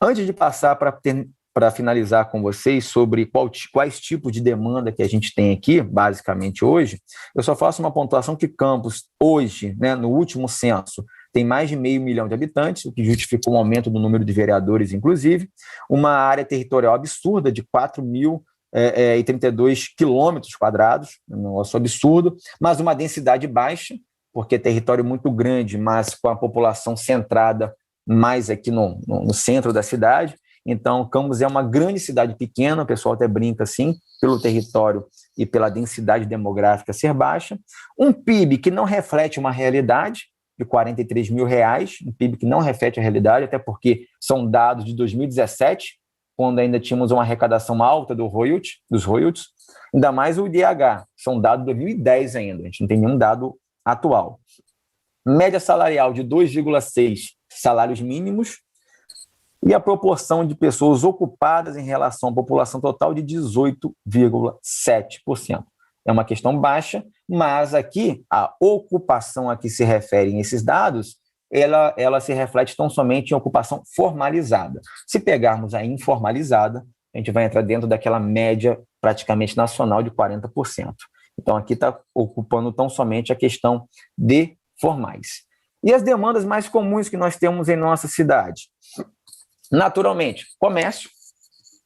Antes de passar para finalizar com vocês sobre quais tipos de demanda que a gente tem aqui, basicamente hoje, eu só faço uma pontuação que Campos, hoje, né, no último censo, tem mais de 500 mil de habitantes, o que justificou um aumento do número de vereadores, inclusive, uma área territorial absurda de 4.032 quilômetros quadrados, um negócio absurdo, mas uma densidade baixa, porque é território muito grande, mas com a população centrada mais aqui no centro da cidade. Então, Campos é uma grande cidade pequena, o pessoal até brinca assim, pelo território e pela densidade demográfica ser baixa. Um PIB que não reflete uma realidade, de R$43 mil, um PIB que não reflete a realidade, até porque são dados de 2017, quando ainda tínhamos uma arrecadação alta dos royalties, ainda mais o IDH, são dados de 2010 ainda, a gente não tem nenhum dado atual. Média salarial de 2,6 salários mínimos e a proporção de pessoas ocupadas em relação à população total de 18,7%. É uma questão baixa, mas aqui a ocupação a que se referem esses dados, ela se reflete tão somente em ocupação formalizada. Se pegarmos a informalizada, a gente vai entrar dentro daquela média praticamente nacional de 40%. Então, aqui está ocupando tão somente a questão de formais. E as demandas mais comuns que nós temos em nossa cidade? Naturalmente, comércio,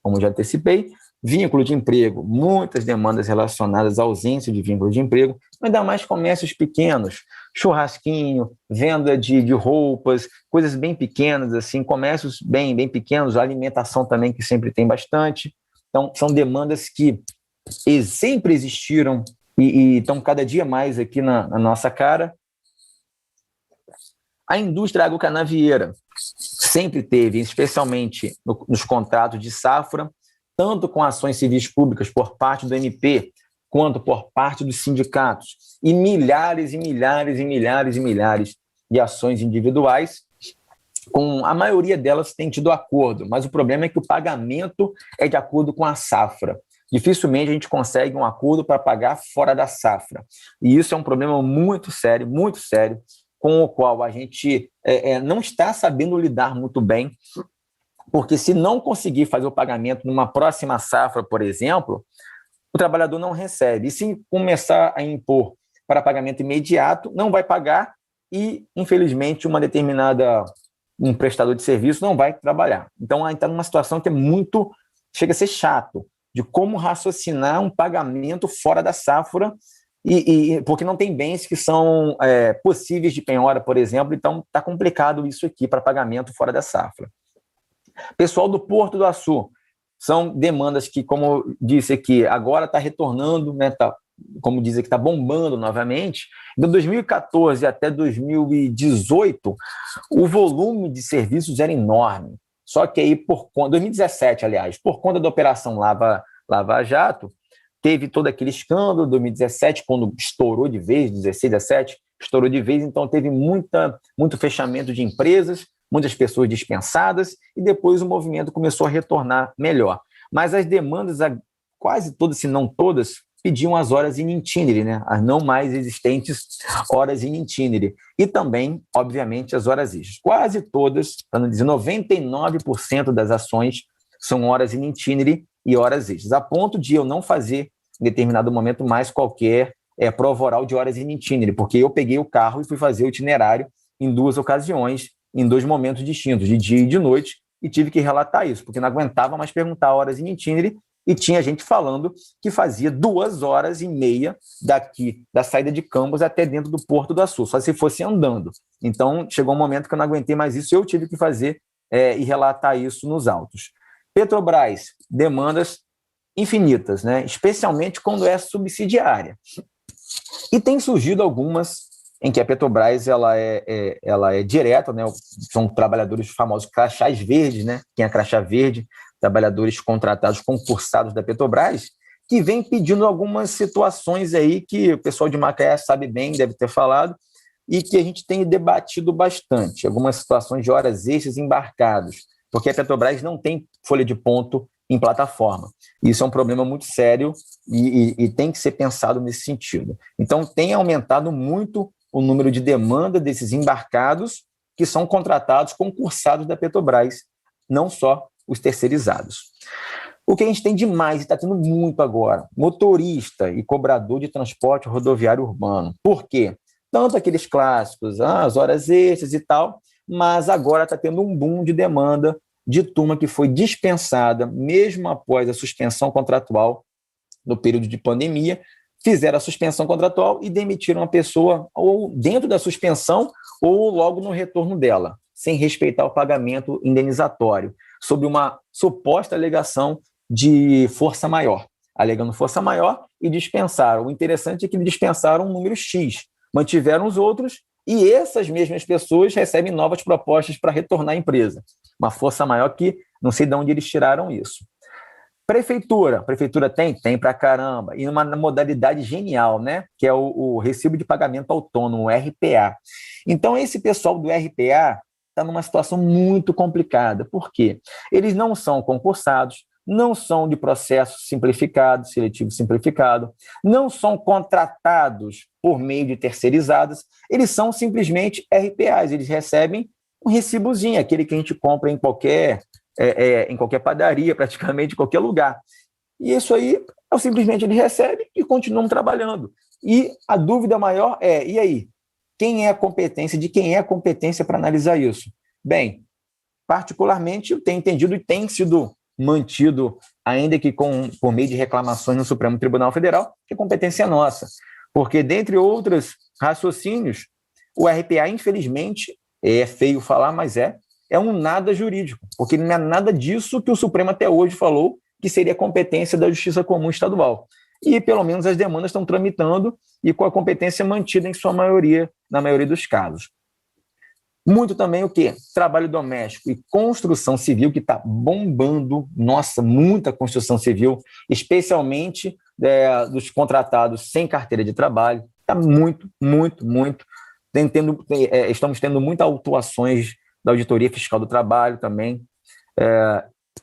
como já antecipei, vínculo de emprego, muitas demandas relacionadas à ausência de vínculo de emprego, ainda mais comércios pequenos, churrasquinho, venda de roupas, coisas bem pequenas, assim, comércios bem pequenos, alimentação também, que sempre tem bastante. Então, são demandas que sempre existiram e estão cada dia mais aqui na nossa cara. A indústria agrocanavieira sempre teve, especialmente nos contratos de safra, tanto com ações civis públicas por parte do MP, quanto por parte dos sindicatos, e milhares de ações individuais, com a maioria delas tem tido acordo, mas o problema é que o pagamento é de acordo com a safra. Dificilmente a gente consegue um acordo para pagar fora da safra. E isso é um problema muito sério, com o qual a gente não está sabendo lidar muito bem, porque se não conseguir fazer o pagamento numa próxima safra, por exemplo, o trabalhador não recebe. E se começar a impor para pagamento imediato, não vai pagar e, infelizmente, um prestador de serviço não vai trabalhar. Então, a gente está numa situação que chega a ser chato, de como raciocinar um pagamento fora da safra, porque não tem bens que são possíveis de penhora, por exemplo, então está complicado isso aqui para pagamento fora da safra. Pessoal do Porto do Açu, são demandas que, como eu disse aqui, agora está retornando, né, como diz aqui, está bombando novamente. De 2014 até 2018, o volume de serviços era enorme. Só que aí, 2017, aliás, por conta da Operação Lava Jato, teve todo aquele escândalo, 2017, quando estourou de vez, 16, 17, estourou de vez, então teve muito fechamento de empresas, muitas pessoas dispensadas, e depois o movimento começou a retornar melhor. Mas as demandas, quase todas, se não todas, pediam as horas in itinere, né? As não mais existentes horas in itinere. E também, obviamente, as horas extras. Quase todas, para não dizer 99% das ações, são horas in itinere e horas extras, a ponto de eu não fazer, em determinado momento, mais qualquer prova oral de horas in itinere, porque eu peguei o carro e fui fazer o itinerário em 2 ocasiões, em 2 momentos distintos, de dia e de noite, e tive que relatar isso, porque não aguentava mais perguntar horas in itinere, e tinha gente falando que fazia 2h30 daqui, da saída de Campos até dentro do Porto do Açu, só se fosse andando. Então, chegou um momento que eu não aguentei mais isso, eu tive que fazer e relatar isso nos autos. Petrobras, demandas infinitas, né? Especialmente quando é subsidiária. E tem surgido algumas em que a Petrobras ela é direta, né? São trabalhadores famosos crachás verdes, né? Quem é crachá verde, trabalhadores contratados, concursados da Petrobras, que vem pedindo algumas situações aí que o pessoal de Macaé sabe bem, deve ter falado, e que a gente tem debatido bastante. Algumas situações de horas extras embarcados, porque a Petrobras não tem folha de ponto em plataforma. Isso é um problema muito sério e tem que ser pensado nesse sentido. Então, tem aumentado muito o número de demanda desses embarcados que são contratados, concursados da Petrobras, não só os terceirizados. O que a gente tem de mais, e está tendo muito agora, motorista e cobrador de transporte rodoviário urbano. Por quê? Tanto aqueles clássicos, as horas extras e tal, mas agora está tendo um boom de demanda de turma que foi dispensada, mesmo após a suspensão contratual no período de pandemia, fizeram a suspensão contratual e demitiram a pessoa ou dentro da suspensão ou logo no retorno dela, sem respeitar o pagamento indenizatório, sob uma suposta alegação de força maior, alegando força maior e dispensaram. O interessante é que dispensaram um número X, mantiveram os outros, E essas mesmas pessoas recebem novas propostas para retornar à empresa. Uma força maior que não sei de onde eles tiraram isso. Prefeitura tem pra caramba, e uma modalidade genial, né? Que é o Recibo de Pagamento Autônomo, o RPA. Então, esse pessoal do RPA está numa situação muito complicada. Por quê? Eles não são concursados, não são de processo simplificado, seletivo simplificado, não são contratados por meio de terceirizadas, eles são simplesmente RPAs, eles recebem um recibozinho, aquele que a gente compra em qualquer padaria, praticamente em qualquer lugar. E isso aí, simplesmente eles recebem e continuam trabalhando. E a dúvida maior é, e aí? Quem é a competência? De quem é a competência para analisar isso? Bem, particularmente eu tenho entendido e tem sido mantido, ainda que por meio de reclamações no Supremo Tribunal Federal, que a competência é nossa. Porque, dentre outros raciocínios, o RPA, infelizmente, é feio falar, mas é um nada jurídico, porque não é nada disso que o Supremo até hoje falou que seria competência da Justiça Comum Estadual. E, pelo menos, as demandas estão tramitando e com a competência mantida em sua maioria, na maioria dos casos. Muito também o quê? Trabalho doméstico e construção civil, que está bombando, nossa, muita construção civil, especialmente dos contratados sem carteira de trabalho, está muito. Estamos tendo muitas autuações da Auditoria Fiscal do Trabalho também.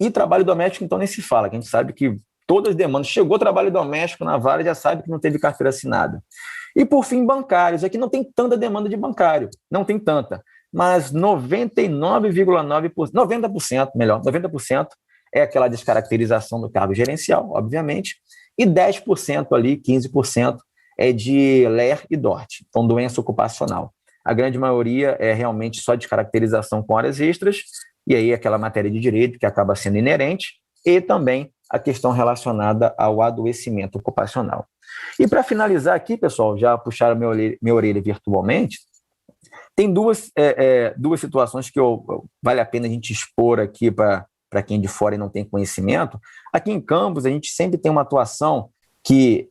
E trabalho doméstico, então, nem se fala, que a gente sabe que todas as demandas, chegou trabalho doméstico na vara, já sabe que não teve carteira assinada. E, por fim, bancários. Aqui não tem tanta demanda de bancário, não tem tanta, mas 90% é aquela descaracterização do cargo gerencial, obviamente, e 10% ali, 15% é de LER e DORT, então doença ocupacional. A grande maioria é realmente só descaracterização com horas extras, e aí aquela matéria de direito que acaba sendo inerente, e também a questão relacionada ao adoecimento ocupacional. E para finalizar aqui, pessoal, já puxaram minha orelha virtualmente, tem duas situações que vale a pena a gente expor aqui para quem de fora não tem conhecimento. Aqui em Campos, a gente sempre tem uma atuação que,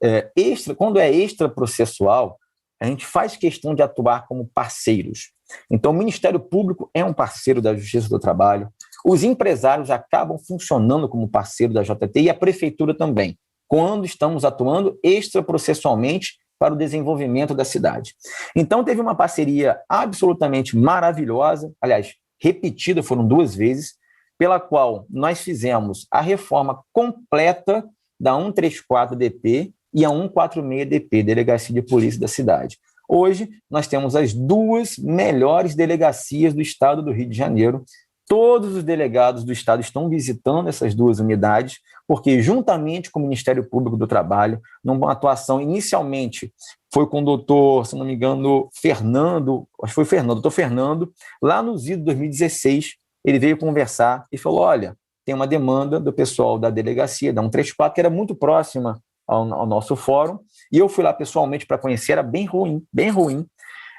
quando é extraprocessual, a gente faz questão de atuar como parceiros. Então, o Ministério Público é um parceiro da Justiça do Trabalho, os empresários acabam funcionando como parceiro da JT e a Prefeitura também, quando estamos atuando extraprocessualmente para o desenvolvimento da cidade. Então, teve uma parceria absolutamente maravilhosa, aliás, repetida, foram 2 vezes, pela qual nós fizemos a reforma completa da 134DP e a 146DP, Delegacia de Polícia da cidade. Hoje, nós temos as 2 melhores delegacias do estado do Rio de Janeiro. Todos os delegados do estado estão visitando essas 2 unidades, porque, juntamente com o Ministério Público do Trabalho, numa atuação inicialmente foi com o doutor, se não me engano, doutor Fernando, lá no ZIDO 2016, ele veio conversar e falou, olha, tem uma demanda do pessoal da delegacia, da 134, que era muito próxima ao nosso fórum, e eu fui lá pessoalmente para conhecer, era bem ruim,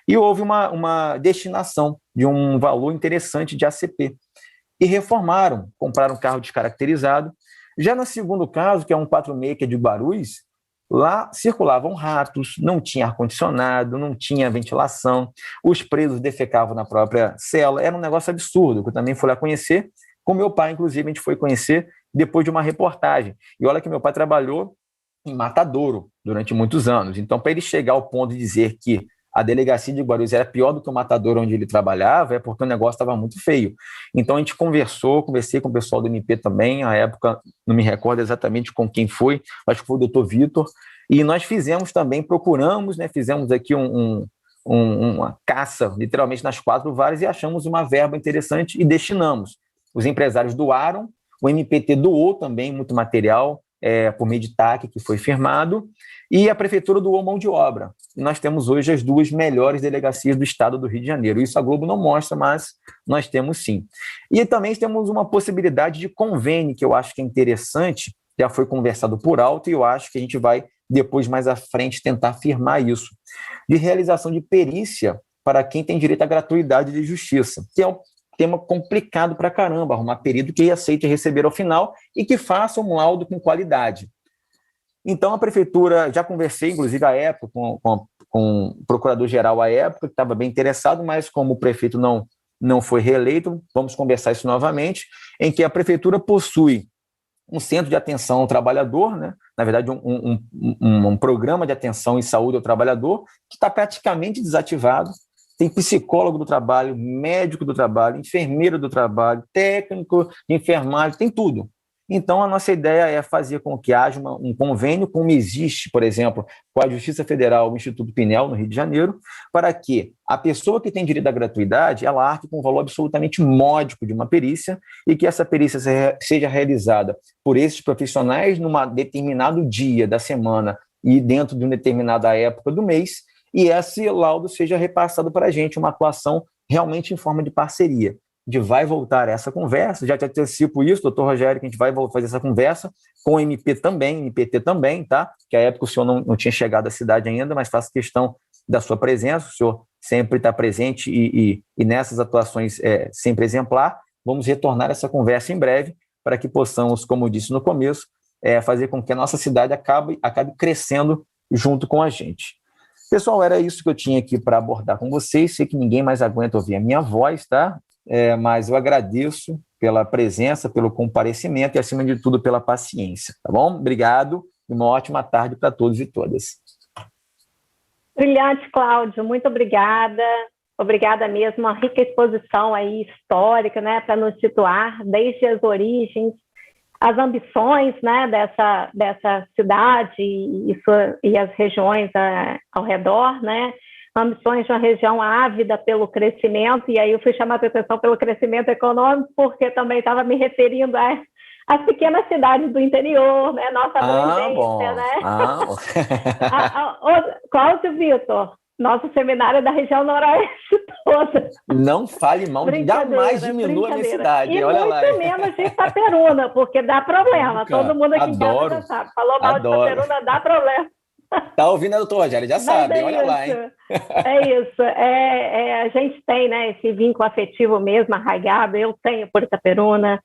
e houve uma destinação de um valor interessante de ACP. E reformaram, compraram um carro descaracterizado. Já no segundo caso, que é um 146, que é de Guarulhos, lá circulavam ratos, não tinha ar-condicionado, não tinha ventilação, os presos defecavam na própria cela, era um negócio absurdo, que eu também fui lá conhecer, com meu pai, inclusive, a gente foi conhecer depois de uma reportagem. E olha que meu pai trabalhou em Matadouro durante muitos anos, então para ele chegar ao ponto de dizer que a delegacia de Guarulhos era pior do que o Matadouro onde ele trabalhava, é porque o negócio estava muito feio. Então a gente conversei com o pessoal do MP também, à época não me recordo exatamente com quem foi, acho que foi o doutor Vitor, e nós fizemos também, fizemos aqui uma caça, literalmente nas 4 varas, e achamos uma verba interessante e destinamos. Os empresários doaram, o MPT doou também muito material, por meio de TAC, que foi firmado, e a Prefeitura doou mão de obra. E nós temos hoje as 2 melhores delegacias do estado do Rio de Janeiro. Isso a Globo não mostra, mas nós temos sim. E também temos uma possibilidade de convênio, que eu acho que é interessante, já foi conversado por alto, e eu acho que a gente vai, depois, mais à frente, tentar firmar isso, de realização de perícia para quem tem direito à gratuidade de justiça, que é um tema complicado para caramba, arrumar perito que aceite receber ao final e que faça um laudo com qualidade. Então, a Prefeitura, já conversei, inclusive, à época, com com o procurador-geral à época, que estava bem interessado, mas como o prefeito não foi reeleito, vamos conversar isso novamente, em que a prefeitura possui um centro de atenção ao trabalhador, né? Na verdade, um programa de atenção e saúde ao trabalhador, que está praticamente desativado. Tem psicólogo do trabalho, médico do trabalho, enfermeiro do trabalho, técnico de enfermagem, tem tudo. Então, a nossa ideia é fazer com que haja um convênio, como existe, por exemplo, com a Justiça Federal, o Instituto Pinel, no Rio de Janeiro, para que a pessoa que tem direito à gratuidade, ela arque com um valor absolutamente módico de uma perícia e que essa perícia seja realizada por esses profissionais num determinado dia da semana e dentro de uma determinada época do mês, e esse laudo seja repassado para a gente, uma atuação realmente em forma de parceria. A gente vai voltar a essa conversa, já te antecipo isso, doutor Rogério, que a gente vai fazer essa conversa com o MPT também, tá? Que à época o senhor não tinha chegado à cidade ainda, mas faço questão da sua presença, o senhor sempre está presente e nessas atuações sempre exemplar. Vamos retornar essa conversa em breve para que possamos, como eu disse no começo, fazer com que a nossa cidade acabe crescendo junto com a gente. Pessoal, era isso que eu tinha aqui para abordar com vocês. Sei que ninguém mais aguenta ouvir a minha voz, tá? Mas eu agradeço pela presença, pelo comparecimento e, acima de tudo, pela paciência, tá bom? Obrigado e uma ótima tarde para todos e todas. Brilhante, Cláudio, muito obrigada. Obrigada mesmo, uma rica exposição aí histórica, né, para nos situar desde as origens, as ambições, né, dessa cidade e as regiões ao redor, né, ambições de uma região ávida pelo crescimento, e aí eu fui chamar a atenção pelo crescimento econômico, porque também estava me referindo às pequenas cidades do interior, né, nossa abrangência, né? Cláudio Vitor, nosso seminário é da região noroeste toda. Não fale mal, jamais diminua a minha cidade. E olha muito lá. menos de Itaperuna, porque dá problema. Todo mundo aqui em casa já sabe. Falou mal de Itaperuna, dá problema. Tá ouvindo, doutor Rogério? Já sabe, olha lá, hein? É isso. A gente tem, né, esse vínculo afetivo mesmo, arraigado. Eu tenho por Itaperuna,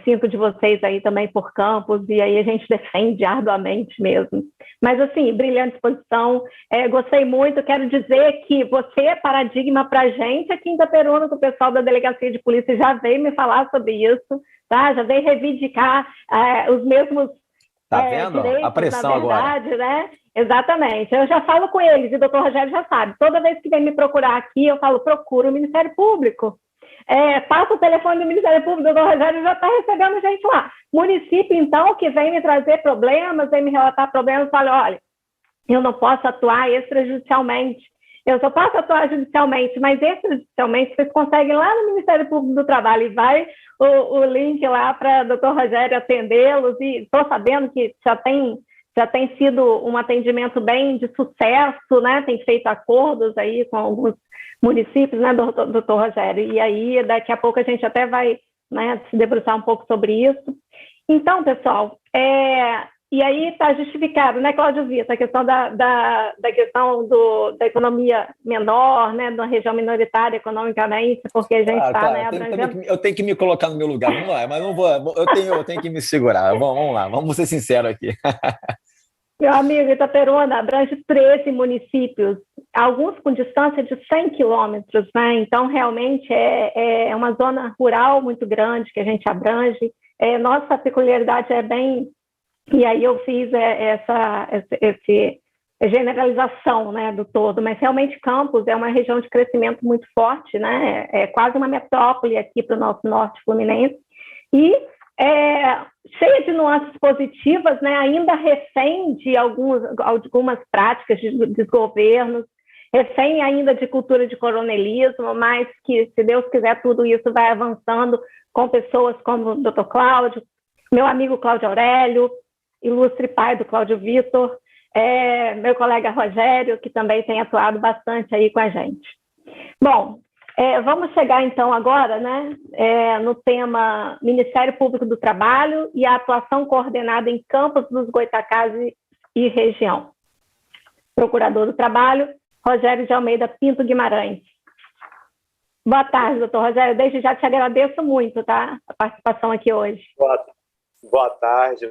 sinto de vocês aí também por Campos, e aí a gente defende arduamente mesmo. Mas, assim, brilhante exposição, gostei muito. Quero dizer que você é paradigma para a gente aqui em Itaperuna, que o pessoal da Delegacia de Polícia já veio me falar sobre isso, tá? Já veio reivindicar os mesmos direitos, a pressão na verdade, agora. Né? Exatamente. Eu já falo com eles, e o doutor Rogério já sabe. Toda vez que vem me procurar aqui, eu falo, procura o Ministério Público. Passa o telefone do Ministério Público, o doutor Rogério já está recebendo gente lá. Município, então, que vem me trazer problemas, vem me relatar problemas, fala, olha, eu não posso atuar extrajudicialmente, eu só posso atuar judicialmente, mas extrajudicialmente vocês conseguem lá no Ministério Público do Trabalho, e vai o link lá para o doutor Rogério atendê-los, e estou sabendo que já tem sido um atendimento bem de sucesso, né? Tem feito acordos aí com alguns municípios, né, doutor Rogério? E aí, daqui a pouco, a gente até vai, né, se debruçar um pouco sobre isso. Então, pessoal, e aí está justificado, né, Cláudio Vitor, a questão da questão da economia menor, né, da região minoritária economicamente, porque a gente está, né, abrangendo... Eu tenho que me colocar no meu lugar, vamos lá, mas não vou, eu tenho que me segurar. Vamos lá, vamos ser sinceros aqui. Meu amigo, Itaperuna abrange 13 municípios, alguns com distância de 100 quilômetros, né? Então, realmente, é uma zona rural muito grande que a gente abrange. Nossa peculiaridade é bem... E aí eu fiz essa generalização, né, do todo, mas realmente Campos é uma região de crescimento muito forte, né? É quase uma metrópole aqui para o nosso norte fluminense. E cheia de nuances positivas, né, ainda refém de algumas práticas de desgovernos, refém ainda de cultura de coronelismo, mas que, se Deus quiser, tudo isso vai avançando com pessoas como o doutor Cláudio, meu amigo Cláudio Aurélio, ilustre pai do Cláudio Vitor, meu colega Rogério, que também tem atuado bastante aí com a gente. Bom, vamos chegar, então, agora, né, no tema Ministério Público do Trabalho e a atuação coordenada em Campos dos Goytacazes e região. Procurador do Trabalho, Rogério de Almeida Pinto Guimarães. Boa tarde, doutor Rogério. Desde já te agradeço muito, tá, a participação aqui hoje. Boa tarde,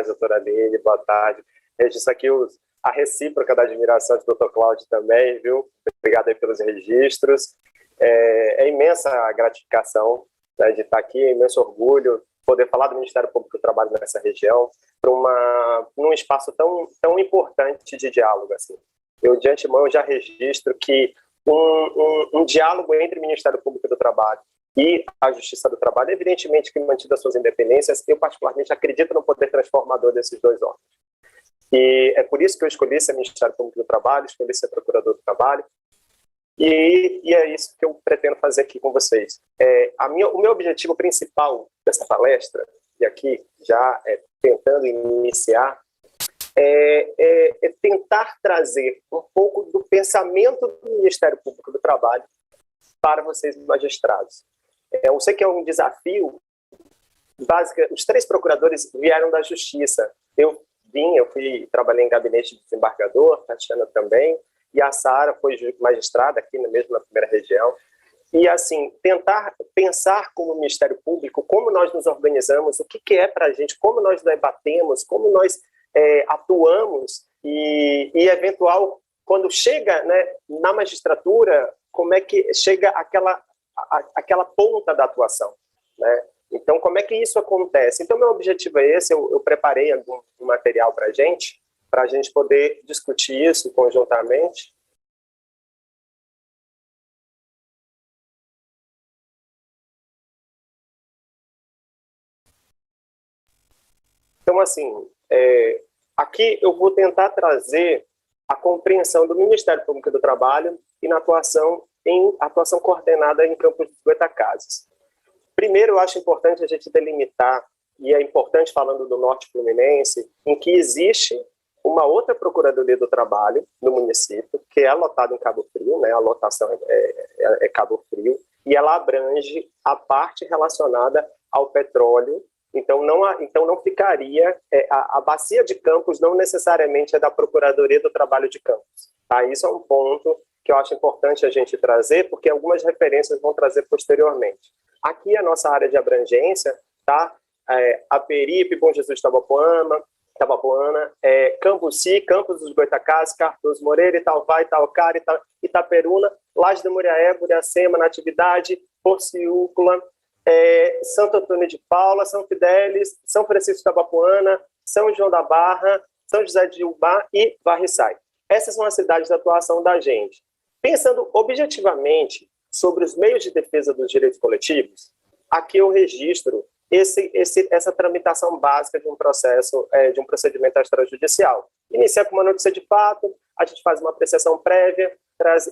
doutora Aline, boa tarde. Registro aqui os a recíproca da admiração de Dr. Cláudio também, viu? Obrigado aí pelos registros. É imensa a gratificação, né, de estar aqui, imenso orgulho poder falar do Ministério Público do Trabalho nessa região, num espaço tão importante de diálogo. Assim. De antemão, eu já registro que um diálogo entre o Ministério Público do Trabalho e a Justiça do Trabalho, evidentemente que mantidas suas independências, eu particularmente acredito no poder transformador desses dois órgãos. E é por isso que eu escolhi ser Ministério Público do Trabalho, escolhi ser Procurador do Trabalho, e é isso que eu pretendo fazer aqui com vocês. O meu objetivo principal dessa palestra, e aqui já tentando iniciar, é tentar trazer um pouco do pensamento do Ministério Público do Trabalho para vocês, magistrados. Eu sei que é um desafio. Os 3 procuradores vieram da Justiça. Eu trabalhei em gabinete de desembargador, Tatiana também, e a Sara foi magistrada aqui mesmo na primeira região. E, assim, tentar pensar como Ministério Público, como nós nos organizamos, o que é para a gente, como nós debatemos, como nós atuamos e eventual, quando chega, né, na magistratura, como é que chega aquela ponta da atuação, né? Então, como é que isso acontece? Então, meu objetivo é esse, eu preparei algum material para a gente poder discutir isso conjuntamente. Então, assim, aqui eu vou tentar trazer a compreensão do Ministério Público do Trabalho e na atuação coordenada em Campos dos Goytacazes. Primeiro, eu acho importante a gente delimitar, e é importante falando do Norte Fluminense, em que existe uma outra Procuradoria do Trabalho no município, que é lotada em Cabo Frio, né? A lotação é Cabo Frio, e ela abrange a parte relacionada ao petróleo. Então não ficaria, a bacia de Campos não necessariamente é da Procuradoria do Trabalho de Campos. Tá? Isso é um ponto que eu acho importante a gente trazer, porque algumas referências vão trazer posteriormente. Aqui a nossa área de abrangência, tá? Aperipe, Bom Jesus Tabapuana, Cambuci, Campos dos Goytacazes, Cardoso Moreira, Itauvá, Itaucara, Itaperuna, Laje do Muriaé, Muriacema, Natividade, Porciúncula, Santo Antônio de Paula, São Fidélis, São Francisco Tabapuana, São João da Barra, São José de Ubá e Varriçai. Essas são as cidades de atuação da gente. Pensando objetivamente sobre os meios de defesa dos direitos coletivos, aqui eu registro essa tramitação básica de um processo, de um procedimento extrajudicial. Inicia com uma notícia de fato, a gente faz uma apreciação prévia,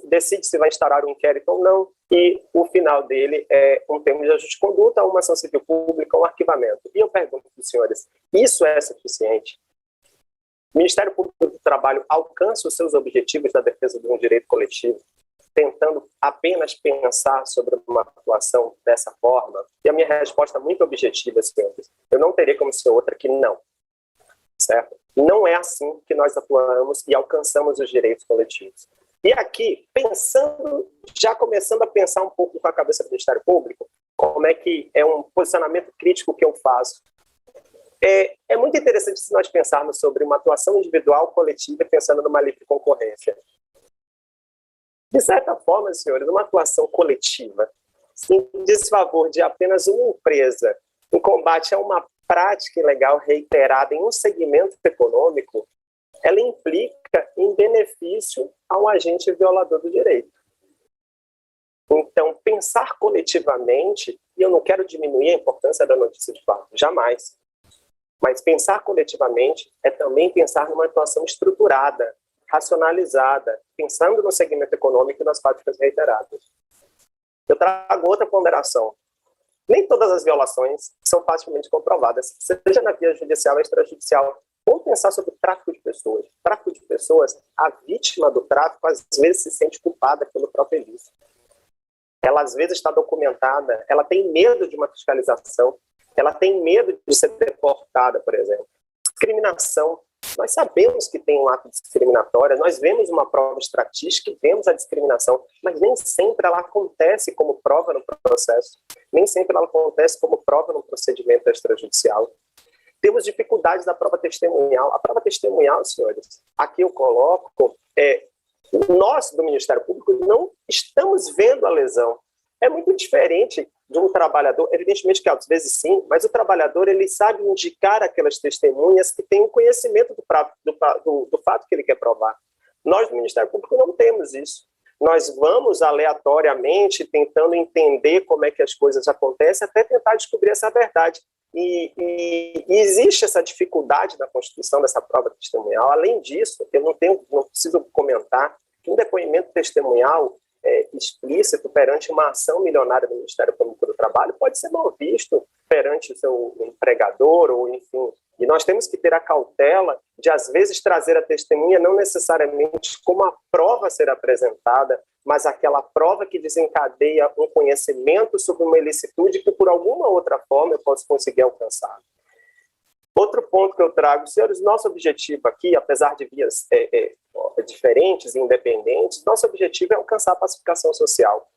decide se vai instaurar um inquérito ou não, e o final dele é um termo de ajuste de conduta, uma ação civil pública, um arquivamento. E eu pergunto para os senhores, isso é suficiente? O Ministério Público do Trabalho alcança os seus objetivos da defesa de um direito coletivo, tentando apenas pensar sobre uma atuação dessa forma? E a minha resposta é muito objetiva, senhores. Eu não teria como ser outra que não. Certo? Não é assim que nós atuamos e alcançamos os direitos coletivos. E aqui, já começando a pensar um pouco com a cabeça do Ministério Público, como é que é um posicionamento crítico que eu faço. É muito interessante se nós pensarmos sobre uma atuação individual coletiva pensando numa livre concorrência. De certa forma, senhores, uma atuação coletiva em desfavor de apenas uma empresa em combate a uma prática ilegal reiterada em um segmento econômico, ela implica em benefício a um agente violador do direito. Então, pensar coletivamente, e eu não quero diminuir a importância da notícia de fato, jamais, mas pensar coletivamente é também pensar numa atuação estruturada, racionalizada, pensando no segmento econômico e nas práticas reiteradas. Eu trago outra ponderação. Nem todas as violações são facilmente comprovadas, seja na via judicial ou extrajudicial. Vamos pensar sobre o tráfico de pessoas. Tráfico de pessoas, a vítima do tráfico às vezes se sente culpada pelo próprio ilícito. Ela às vezes está documentada, ela tem medo de uma fiscalização, ela tem medo de ser deportada, por exemplo. Discriminação. Nós sabemos que tem um ato discriminatório, nós vemos uma prova estatística e vemos a discriminação, mas nem sempre ela acontece como prova no processo, nem sempre ela acontece como prova no procedimento extrajudicial. Temos dificuldades da prova testemunhal. A prova testemunhal, senhores, aqui eu coloco, nós do Ministério Público não estamos vendo a lesão. É muito diferente de um trabalhador, evidentemente que às vezes sim, mas o trabalhador ele sabe indicar aquelas testemunhas que têm o conhecimento do fato que ele quer provar. Nós do Ministério Público não temos isso. Nós vamos aleatoriamente tentando entender como é que as coisas acontecem até tentar descobrir essa verdade. E existe essa dificuldade na constituição dessa prova testemunhal. Além disso, eu não preciso comentar que um depoimento testemunhal explícito perante uma ação milionária do Ministério Público do Trabalho pode ser mal visto perante o seu empregador, ou enfim. E nós temos que ter a cautela de, às vezes, trazer a testemunha não necessariamente como a prova a ser apresentada, mas aquela prova que desencadeia um conhecimento sobre uma ilicitude que, por alguma outra forma, eu posso conseguir alcançar. Outro ponto que eu trago, senhores, nosso objetivo aqui, apesar de vias diferentes e independentes, nosso objetivo é alcançar a pacificação social.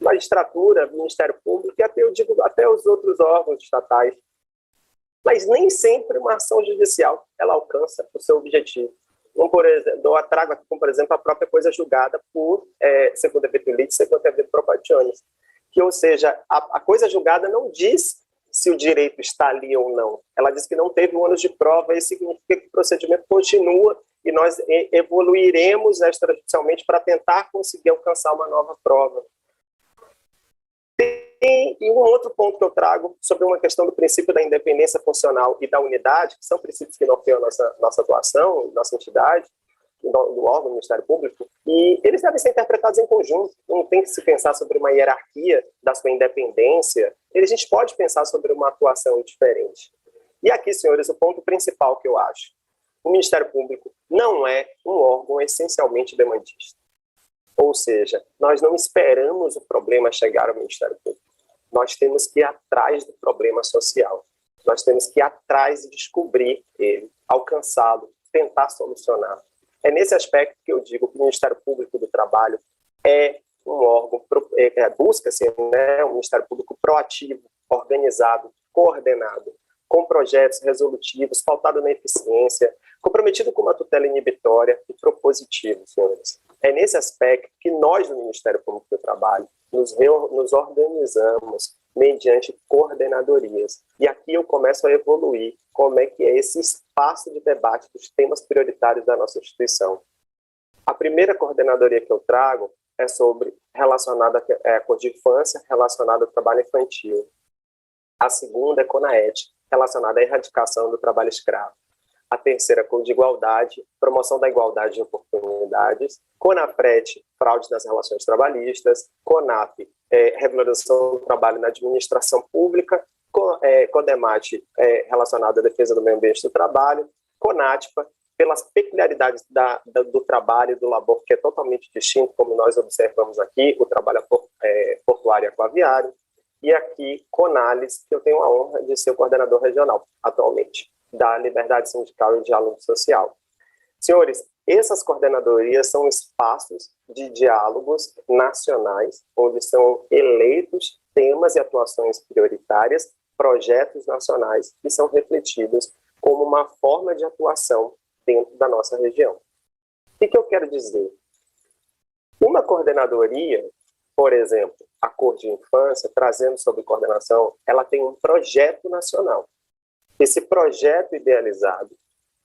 Magistratura, Ministério Público e até os outros órgãos estatais. Mas nem sempre uma ação judicial ela alcança o seu objetivo. Por exemplo, eu trago aqui, como, por exemplo, a própria coisa julgada por segundo efeito lite, segundo efeito probationis, que, ou seja, a coisa julgada não diz se o direito está ali ou não. Ela diz que não teve um ônus de prova, isso significa que o procedimento continua e nós evoluiremos extrajudicialmente para tentar conseguir alcançar uma nova prova. E um outro ponto que eu trago sobre uma questão do princípio da independência funcional e da unidade, que são princípios que norteiam nossa atuação, nossa entidade, do órgão do Ministério Público, e eles devem ser interpretados em conjunto. Não tem que se pensar sobre uma hierarquia da sua independência. A gente pode pensar sobre uma atuação diferente. E aqui, senhores, o ponto principal que eu acho. O Ministério Público não é um órgão essencialmente demandista. Ou seja, nós não esperamos o problema chegar ao Ministério Público. Nós temos que ir atrás do problema social. Nós temos que ir atrás e descobrir ele, alcançá-lo, tentar solucionar. É nesse aspecto que eu digo que o Ministério Público do Trabalho é um órgão, busca-se, né, um Ministério Público proativo, organizado, coordenado, com projetos resolutivos, pautado na eficiência, comprometido com uma tutela inibitória e propositivo, senhores. É nesse aspecto que nós, do Ministério Público do Trabalho, nos organizamos mediante coordenadorias. E aqui eu começo a evoluir como é que é esse espaço de debate dos temas prioritários da nossa instituição. A primeira coordenadoria que eu trago é relacionada à cor de infância, relacionada ao trabalho infantil. A segunda é CONAET, relacionada à erradicação do trabalho escravo. A terceira, cor de igualdade, promoção da igualdade de oportunidades. CONAPRET, fraude nas relações trabalhistas. CONAP, regularização do trabalho na administração pública. CODEMAT, relacionado à defesa do meio ambiente do trabalho. CONATPA, pelas peculiaridades do trabalho e do labor, que é totalmente distinto, como nós observamos aqui, o trabalho portuário e aquaviário. E aqui, CONALIS, que eu tenho a honra de ser o coordenador regional, atualmente, da Liberdade Sindical e Diálogo Social. Senhores, essas coordenadorias são espaços de diálogos nacionais, onde são eleitos temas e atuações prioritárias, projetos nacionais, que são refletidos como uma forma de atuação dentro da nossa região. O que eu quero dizer? Uma coordenadoria, por exemplo, a Cor de Infância, trazendo sobre coordenação, ela tem um projeto nacional. Esse projeto idealizado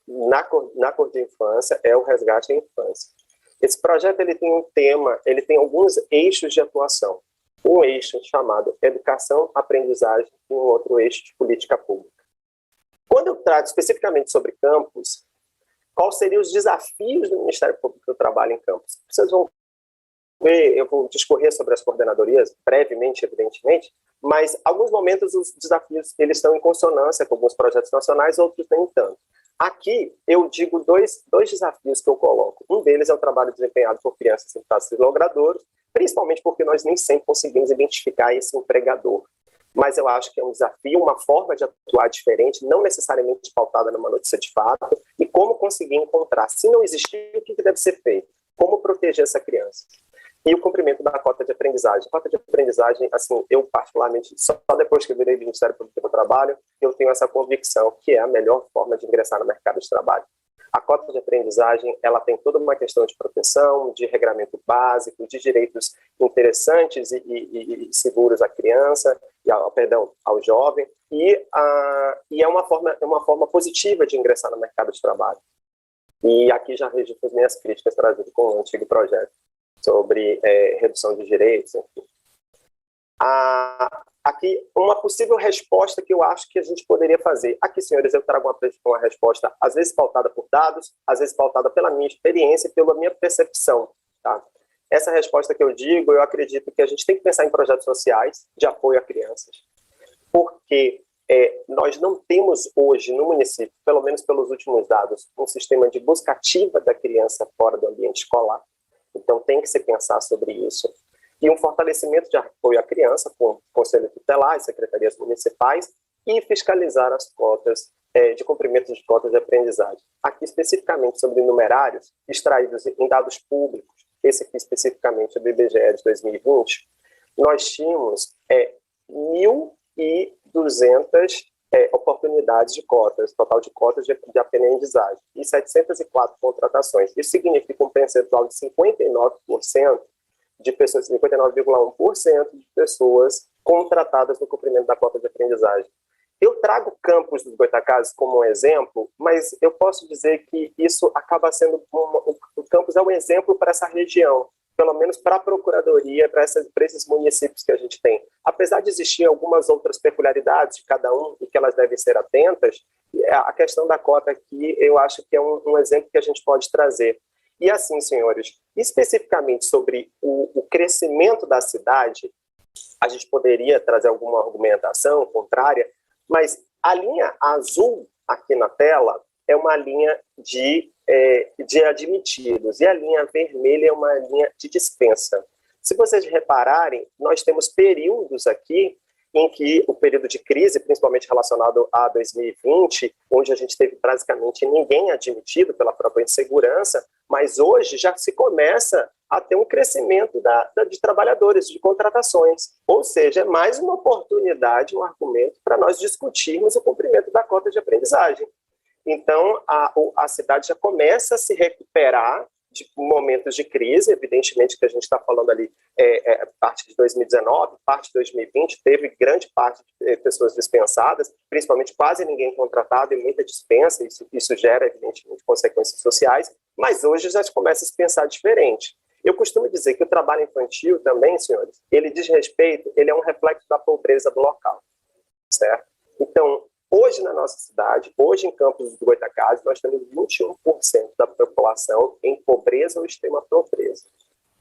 na Cor de Infância é o Resgate à Infância. Esse projeto ele tem um tema, ele tem alguns eixos de atuação. Um eixo chamado Educação, Aprendizagem e um outro eixo de Política Pública. Quando eu trato especificamente sobre campus, quais seriam os desafios do Ministério Público do Trabalho em campus? Vocês vão ver, eu vou discorrer sobre as coordenadorias brevemente, evidentemente, mas alguns momentos os desafios eles estão em consonância com alguns projetos nacionais, outros nem tanto. Aqui eu digo dois desafios que eu coloco. Um deles é o trabalho desempenhado por crianças em fases logradouros, principalmente porque nós nem sempre conseguimos identificar esse empregador. Mas eu acho que é um desafio, uma forma de atuar diferente, não necessariamente pautada numa notícia de fato, e como conseguir encontrar. Se não existir, o que deve ser feito? Como proteger essa criança? E o cumprimento da cota de aprendizagem. Cota de aprendizagem, assim, eu particularmente, só depois que eu virei do Ministério Público do Trabalho, eu tenho essa convicção que é a melhor forma de ingressar no mercado de trabalho. A cota de aprendizagem, ela tem toda uma questão de proteção, de regramento básico, de direitos interessantes e seguros à criança, ao jovem, e é uma forma positiva de ingressar no mercado de trabalho. E aqui já registro as minhas críticas trazidas com o antigo projeto sobre redução de direitos, enfim. Aqui, uma possível resposta que eu acho que a gente poderia fazer. Aqui, senhores, eu trago uma resposta, às vezes pautada por dados, às vezes pautada pela minha experiência e pela minha percepção. Tá? Essa resposta que eu digo, eu acredito que a gente tem que pensar em projetos sociais de apoio a crianças, porque nós não temos hoje no município, pelo menos pelos últimos dados, um sistema de busca ativa da criança fora do ambiente escolar. Então, tem que se pensar sobre isso. E um fortalecimento de apoio à criança com conselho tutelar, secretarias municipais e fiscalizar as cotas de cumprimento de cotas de aprendizagem. Aqui, especificamente sobre numerários extraídos em dados públicos, esse aqui especificamente é do IBGE de 2020, nós tínhamos 1.200 oportunidades de cotas, total de cotas de aprendizagem, e 704 contratações. Isso significa um percentual de 59% de pessoas, 59,1% de pessoas contratadas no cumprimento da cota de aprendizagem. Eu trago o campus dos Goitacazes como um exemplo, mas eu posso dizer que isso acaba sendo o campus é um exemplo para essa região, pelo menos para a Procuradoria, para esses municípios que a gente tem. Apesar de existir algumas outras peculiaridades de cada um e que elas devem ser atentas, a questão da cota aqui eu acho que é um exemplo que a gente pode trazer. E assim, senhores, especificamente sobre o crescimento da cidade, a gente poderia trazer alguma argumentação contrária, mas a linha azul aqui na tela é uma linha de admitidos, e a linha vermelha é uma linha de dispensa. Se vocês repararem, nós temos períodos aqui em que o período de crise, principalmente relacionado a 2020, onde a gente teve basicamente ninguém admitido pela própria insegurança, mas hoje já se começa a ter um crescimento de trabalhadores, de contratações. Ou seja, é mais uma oportunidade, um argumento para nós discutirmos o cumprimento da cota de aprendizagem. Então, a cidade já começa a se recuperar de momentos de crise, evidentemente que a gente está falando ali parte de 2019, parte de 2020, teve grande parte de pessoas dispensadas, principalmente quase ninguém contratado e muita dispensa, isso gera, evidentemente, consequências sociais, mas hoje já se começa a se pensar diferente. Eu costumo dizer que o trabalho infantil também, senhores, ele diz respeito, ele é um reflexo da pobreza do local, certo? Então, hoje na nossa cidade, hoje em Campos do Goitacazes, nós temos 21% da população em pobreza ou extrema pobreza.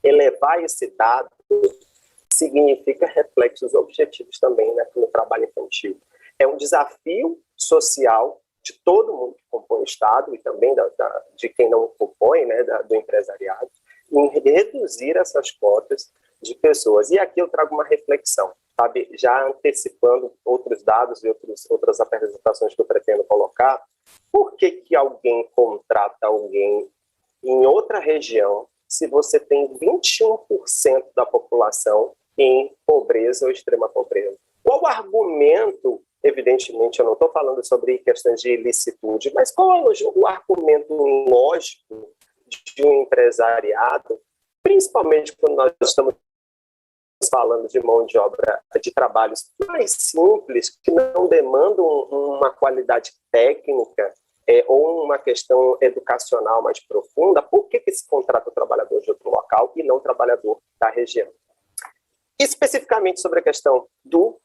Elevar esse dado significa reflexos objetivos também, né, no trabalho infantil. É um desafio social de todo mundo que compõe o Estado e também de quem não compõe, né, do empresariado, em reduzir essas cotas de pessoas. E aqui eu trago uma reflexão, sabe, já antecipando outros dados e outras apresentações que eu pretendo colocar. Por que alguém contrata alguém em outra região se você tem 21% da população em pobreza ou extrema pobreza? Qual o argumento, evidentemente eu não estou falando sobre questões de ilicitude, mas qual é o argumento lógico de um empresariado, principalmente quando nós estamos falando de mão de obra de trabalhos mais simples, que não demandam uma qualidade técnica ou uma questão educacional mais profunda, por que se contrata o trabalhador de outro local e não o trabalhador da região? Especificamente sobre a questão do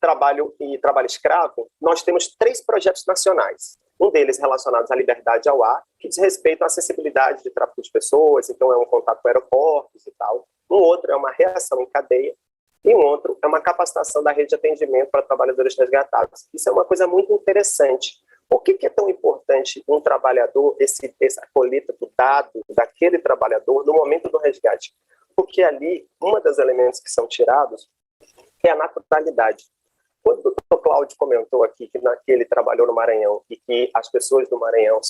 trabalho e trabalho escravo, nós temos 3 projetos nacionais. Um deles relacionado à liberdade ao ar, que diz respeito à acessibilidade de tráfico de pessoas, então é um contato com aeroportos e tal. Um outro é uma reação em cadeia, e um outro é uma capacitação da rede de atendimento para trabalhadores resgatados. Isso é uma coisa muito interessante. Por que é tão importante um trabalhador, essa coleta do dado daquele trabalhador no momento do resgate? Porque ali, um dos elementos que são tirados é a naturalidade. Quando o Dr. Cláudio comentou aqui que ele trabalhou no Maranhão e que as pessoas do Maranhão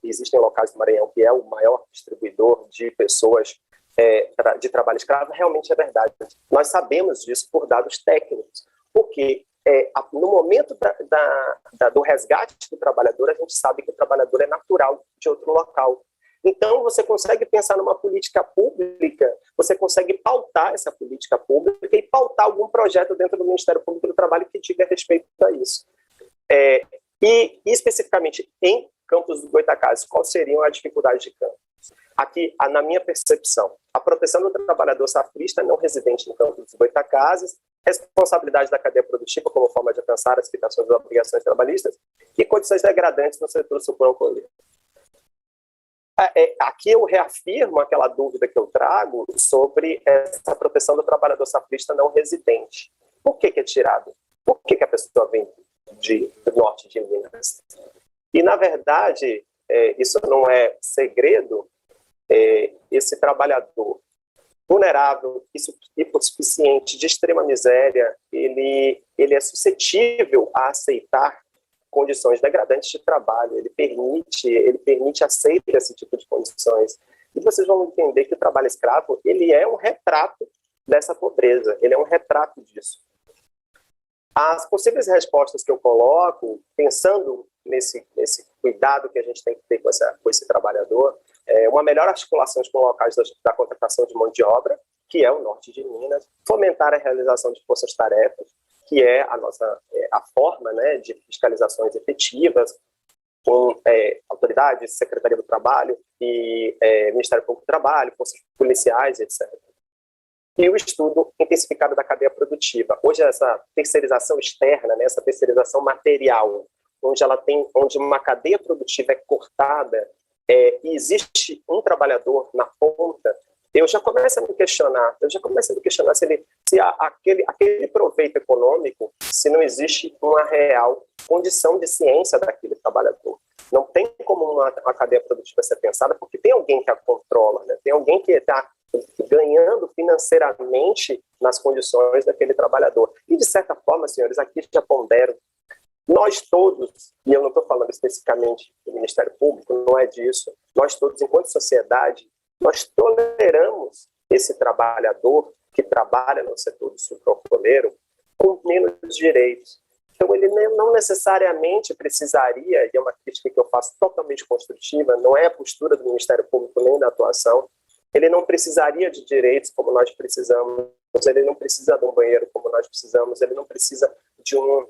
existem locais do Maranhão que é o maior distribuidor de pessoas de trabalho escravo realmente é verdade. Nós sabemos disso por dados técnicos, porque no momento do resgate do trabalhador, a gente sabe que o trabalhador é natural de outro local. Então, você consegue pensar numa política pública, você consegue pautar essa política pública e pautar algum projeto dentro do Ministério Público do Trabalho que diga respeito a isso. E, especificamente, em Campos dos Goytacazes, quais seriam as dificuldades de Campos? Aqui, na minha percepção, a proteção do trabalhador safrista não residente no Campos dos Goytacazes, responsabilidade da cadeia produtiva como forma de alcançar as quitações das obrigações trabalhistas e condições degradantes no setor sucroalcooleiro. Aqui eu reafirmo aquela dúvida que eu trago sobre essa proteção do trabalhador safrista não residente. Por que é tirado? Por que a pessoa vem do norte de Minas? E, na verdade, isso não é segredo, esse trabalhador vulnerável, hipossuficiente, de extrema miséria, ele é suscetível a aceitar condições degradantes de trabalho, ele permite aceitar esse tipo de condições. E vocês vão entender que o trabalho escravo, ele é um retrato dessa pobreza, ele é um retrato disso. As possíveis respostas que eu coloco, pensando nesse cuidado que a gente tem que ter com esse trabalhador, uma melhor articulação com locais da contratação de mão de obra, que é o norte de Minas, fomentar a realização de forças-tarefas, que é a forma, né, de fiscalizações efetivas com autoridades, Secretaria do Trabalho e Ministério Público do Trabalho, forças policiais, etc. E o estudo intensificado da cadeia produtiva. Hoje, essa terceirização externa, né, essa terceirização material, onde uma cadeia produtiva é cortada e existe um trabalhador na ponta, eu já começo a me questionar se aquele proveito econômico, se não existe uma real condição de ciência daquele trabalhador. Não tem como uma cadeia produtiva ser pensada, porque tem alguém que a controla, né? Tem alguém que está ganhando financeiramente nas condições daquele trabalhador. E, de certa forma, senhores, aqui já pondero, nós todos, e eu não estou falando especificamente do Ministério Público, não é disso, nós todos, enquanto sociedade, nós toleramos esse trabalhador que trabalha no setor do sucroalcooleiro com menos direitos. Então, ele não necessariamente precisaria, e é uma crítica que eu faço totalmente construtiva, não é a postura do Ministério Público nem da atuação, ele não precisaria de direitos como nós precisamos, ele não precisa de um banheiro como nós precisamos, ele não precisa de um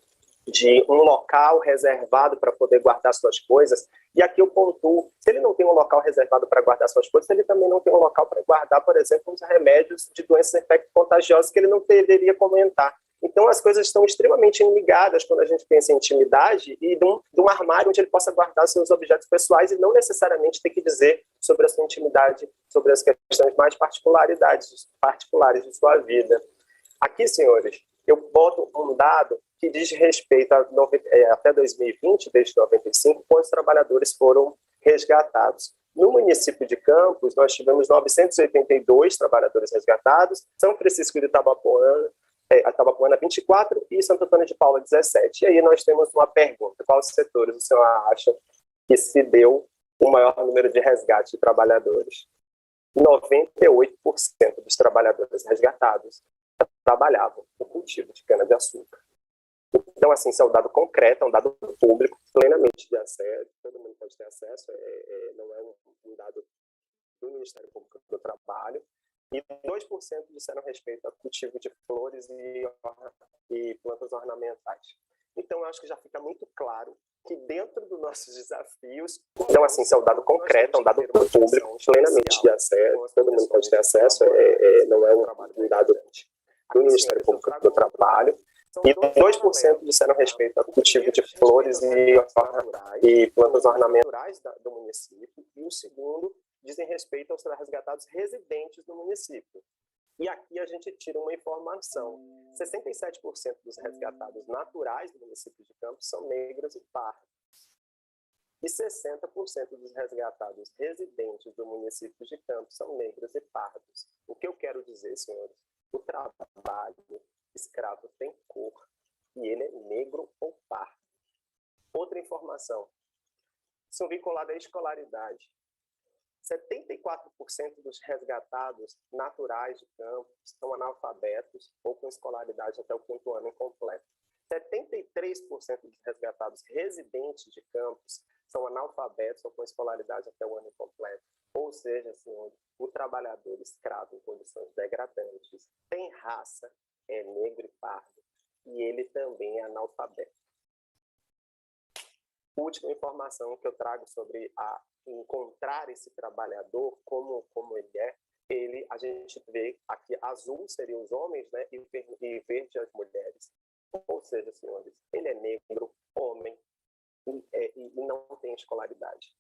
local reservado para poder guardar suas coisas. E aqui eu pontuo, se ele não tem um local reservado para guardar suas coisas, ele também não tem um local para guardar, por exemplo, os remédios de doenças infecto-contagiosas que ele não deveria comentar. Então, as coisas estão extremamente ligadas quando a gente pensa em intimidade e de um armário onde ele possa guardar seus objetos pessoais e não necessariamente ter que dizer sobre a sua intimidade, sobre as questões mais particulares de sua vida. Aqui, senhores, eu boto um dado que diz respeito até 2020, desde 95, quantos trabalhadores foram resgatados. No município de Campos, nós tivemos 982 trabalhadores resgatados, São Francisco de Itabapoana 24 e Santo Antônio de Paula 17. E aí nós temos uma pergunta: quais setores o senhor acha que se deu o maior número de resgate de trabalhadores? 98% dos trabalhadores resgatados trabalhavam no cultivo de cana-de-açúcar. Então, assim, isso é um dado concreto, é um dado público, plenamente de acesso, todo mundo pode ter acesso, não é um dado do Ministério Público do Trabalho. E 2% disseram respeito ao cultivo de flores e plantas ornamentais. Então, eu acho que já fica muito claro que dentro dos nossos desafios, então, assim, isso é um dado concreto, é um dado público, plenamente de acesso, todo mundo pode ter acesso, não é um dado do Ministério Público do Trabalho. E 2% disseram respeito ao cultivo de flores e plantas ornamentais do município, e o segundo dizem respeito aos resgatados residentes no município. E aqui a gente tira uma informação: 67% dos resgatados naturais do município de Campos são negros e pardos. E 60% dos resgatados residentes do município de Campos são negros e pardos. O que eu quero dizer, senhores? O trabalho escravo tem cor e ele é negro ou pardo. Outra informação: são vinculadas à escolaridade. 74% dos resgatados naturais de campo são analfabetos ou com escolaridade até o 5º ano incompleto. 73% dos resgatados residentes de campos são analfabetos ou com escolaridade até o ano incompleto. Ou seja, senhor, o trabalhador escravo em condições degradantes tem raça, é negro e pardo, e ele também é analfabeto. Última informação que eu trago sobre encontrar esse trabalhador, como ele é, a gente vê aqui, azul seriam os homens, né, e verde as mulheres. Ou seja, senhores, ele é negro, homem, e não tem escolaridade.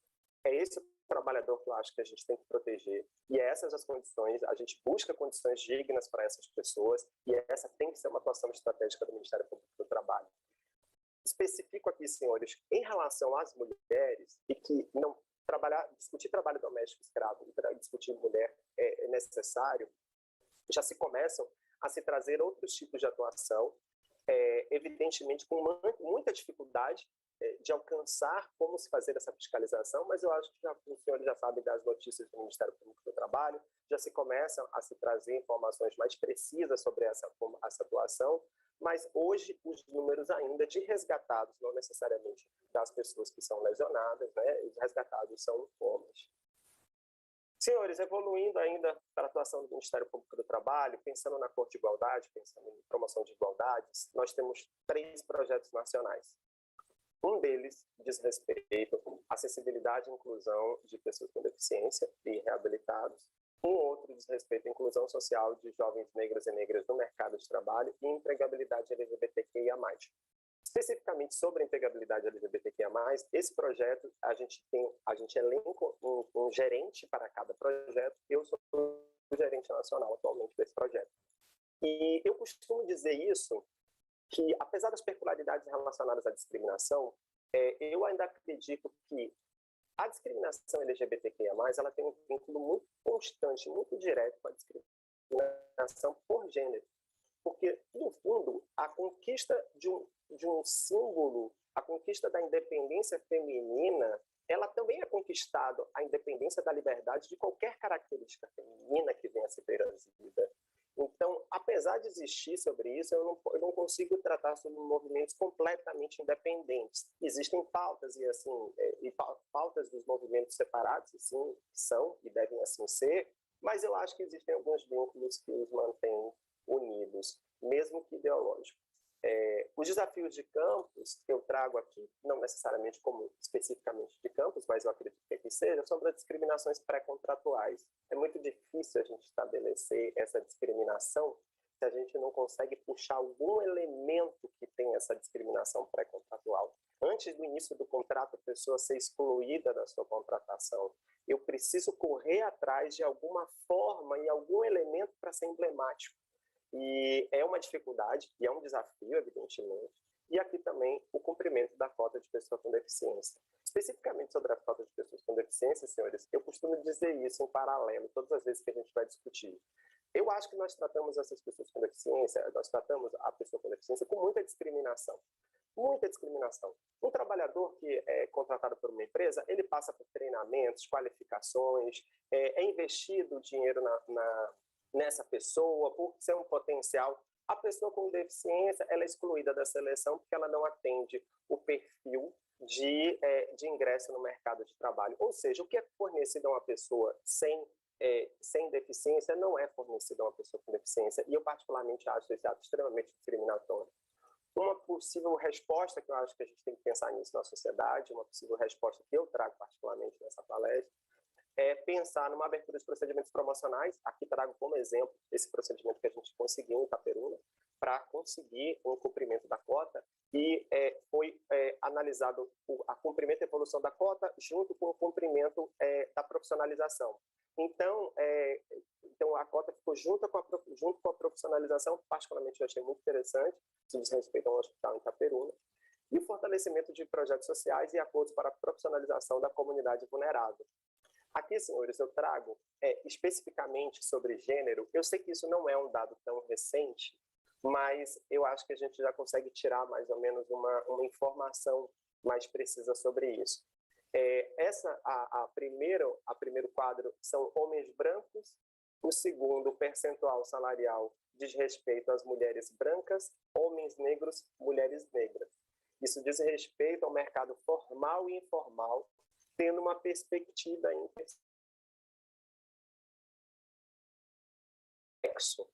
É esse o trabalhador que eu acho que a gente tem que proteger. E essas as condições, a gente busca condições dignas para essas pessoas, e essa tem que ser uma atuação estratégica do Ministério Público do Trabalho. Especifico aqui, senhores, em relação às mulheres, e que não discutir trabalho doméstico escravo e discutir mulher é necessário, já se começam a se trazer outros tipos de atuação, evidentemente com muita dificuldade de alcançar como se fazer essa fiscalização, mas eu acho que os senhores já sabem das notícias do Ministério Público do Trabalho, já se começam a se trazer informações mais precisas sobre essa atuação, mas hoje os números ainda de resgatados, não necessariamente das pessoas que são lesionadas, né, os resgatados são homens. Senhores, evoluindo ainda para a atuação do Ministério Público do Trabalho, pensando na Cor de Igualdade, pensando em promoção de igualdades, nós temos 3 projetos nacionais. Um deles diz respeito à acessibilidade e inclusão de pessoas com deficiência e reabilitados. Um outro diz respeito à inclusão social de jovens negros e negras no mercado de trabalho e empregabilidade LGBTQIA+. Especificamente sobre a empregabilidade LGBTQIA+, esse projeto, a gente elenca um gerente para cada projeto. Eu sou o gerente nacional atualmente desse projeto. E eu costumo dizer isso, que apesar das peculiaridades relacionadas à discriminação, eu ainda acredito que a discriminação LGBTQIA+, ela tem um vínculo muito constante, muito direto com a discriminação por gênero. Porque, no fundo, a conquista de um símbolo, a conquista da independência feminina, ela também é conquistada, a independência da liberdade de qualquer característica feminina que venha a ser trazida. Então, apesar de existir sobre isso, eu não consigo tratar sobre movimentos completamente independentes. Existem pautas e pautas dos movimentos separados, sim, são e devem assim ser, mas eu acho que existem alguns vínculos que os mantêm unidos, mesmo que ideológicos. Os desafios de campus que eu trago aqui, não necessariamente como especificamente de campus, mas eu acredito que aqui seja, sobre as discriminações pré-contratuais. É muito difícil a gente estabelecer essa discriminação se a gente não consegue puxar algum elemento que tem essa discriminação pré-contratual. Antes do início do contrato, a pessoa ser excluída da sua contratação. Eu preciso correr atrás de alguma forma e algum elemento para ser emblemático. E é uma dificuldade, e é um desafio, evidentemente, e aqui também o cumprimento da cota de pessoas com deficiência. Especificamente sobre a cota de pessoas com deficiência, senhores, eu costumo dizer isso em paralelo, todas as vezes que a gente vai discutir. Eu acho que nós tratamos essas pessoas com deficiência, nós tratamos a pessoa com deficiência com muita discriminação. Muita discriminação. Um trabalhador que é contratado por uma empresa, ele passa por treinamentos, qualificações, é investido dinheiro nessa pessoa, por ser um potencial. A pessoa com deficiência, ela é excluída da seleção porque ela não atende o perfil de ingresso no mercado de trabalho. Ou seja, o que é fornecido a uma pessoa sem deficiência não é fornecido a uma pessoa com deficiência. E eu particularmente acho esse ato extremamente discriminatório. Uma possível resposta, que eu acho que a gente tem que pensar nisso na sociedade, uma possível resposta que eu trago particularmente nessa palestra, é pensar numa abertura de procedimentos promocionais. Aqui trago como exemplo esse procedimento que a gente conseguiu em Itaperuna para conseguir um cumprimento da cota e foi analisado a cumprimento e evolução da cota junto com o cumprimento da profissionalização. Então a cota ficou junto com a profissionalização, particularmente eu achei muito interessante, se diz respeito ao hospital em Itaperuna, e o fortalecimento de projetos sociais e acordos para a profissionalização da comunidade vulnerável. Aqui, senhores, eu trago especificamente sobre gênero. Eu sei que isso não é um dado tão recente, mas eu acho que a gente já consegue tirar mais ou menos uma informação mais precisa sobre isso. primeiro quadro são homens brancos, o segundo, percentual salarial, diz respeito às mulheres brancas, homens negros, mulheres negras. Isso diz respeito ao mercado formal e informal, tendo uma perspectiva em sexo.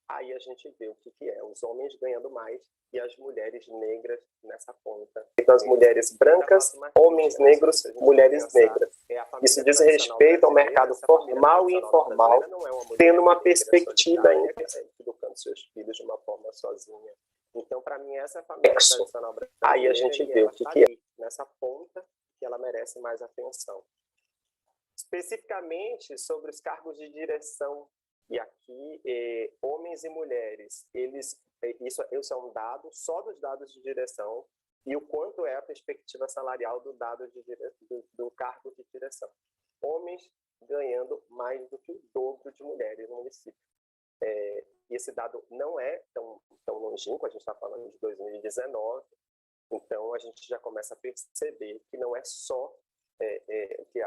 Aí a gente vê o que é, os homens ganhando mais e as mulheres negras nessa ponta. As mulheres brancas, homens negros, mulheres negras. Isso diz respeito ao mercado formal e informal, tendo uma perspectiva em educando seus filhos de uma forma sozinha. Então, para mim, essa é a família tradicional brasileira. Aí a gente vê o que é, nessa ponta, que ela merece mais atenção. Especificamente sobre os cargos de direção. E aqui, homens e mulheres, isso é um dado só dos dados de direção e o quanto é a perspectiva salarial do cargo de direção. Homens ganhando mais do que o dobro de mulheres no município. E esse dado não é tão longínquo, a gente está falando de 2019, então a gente já começa a perceber que não é só que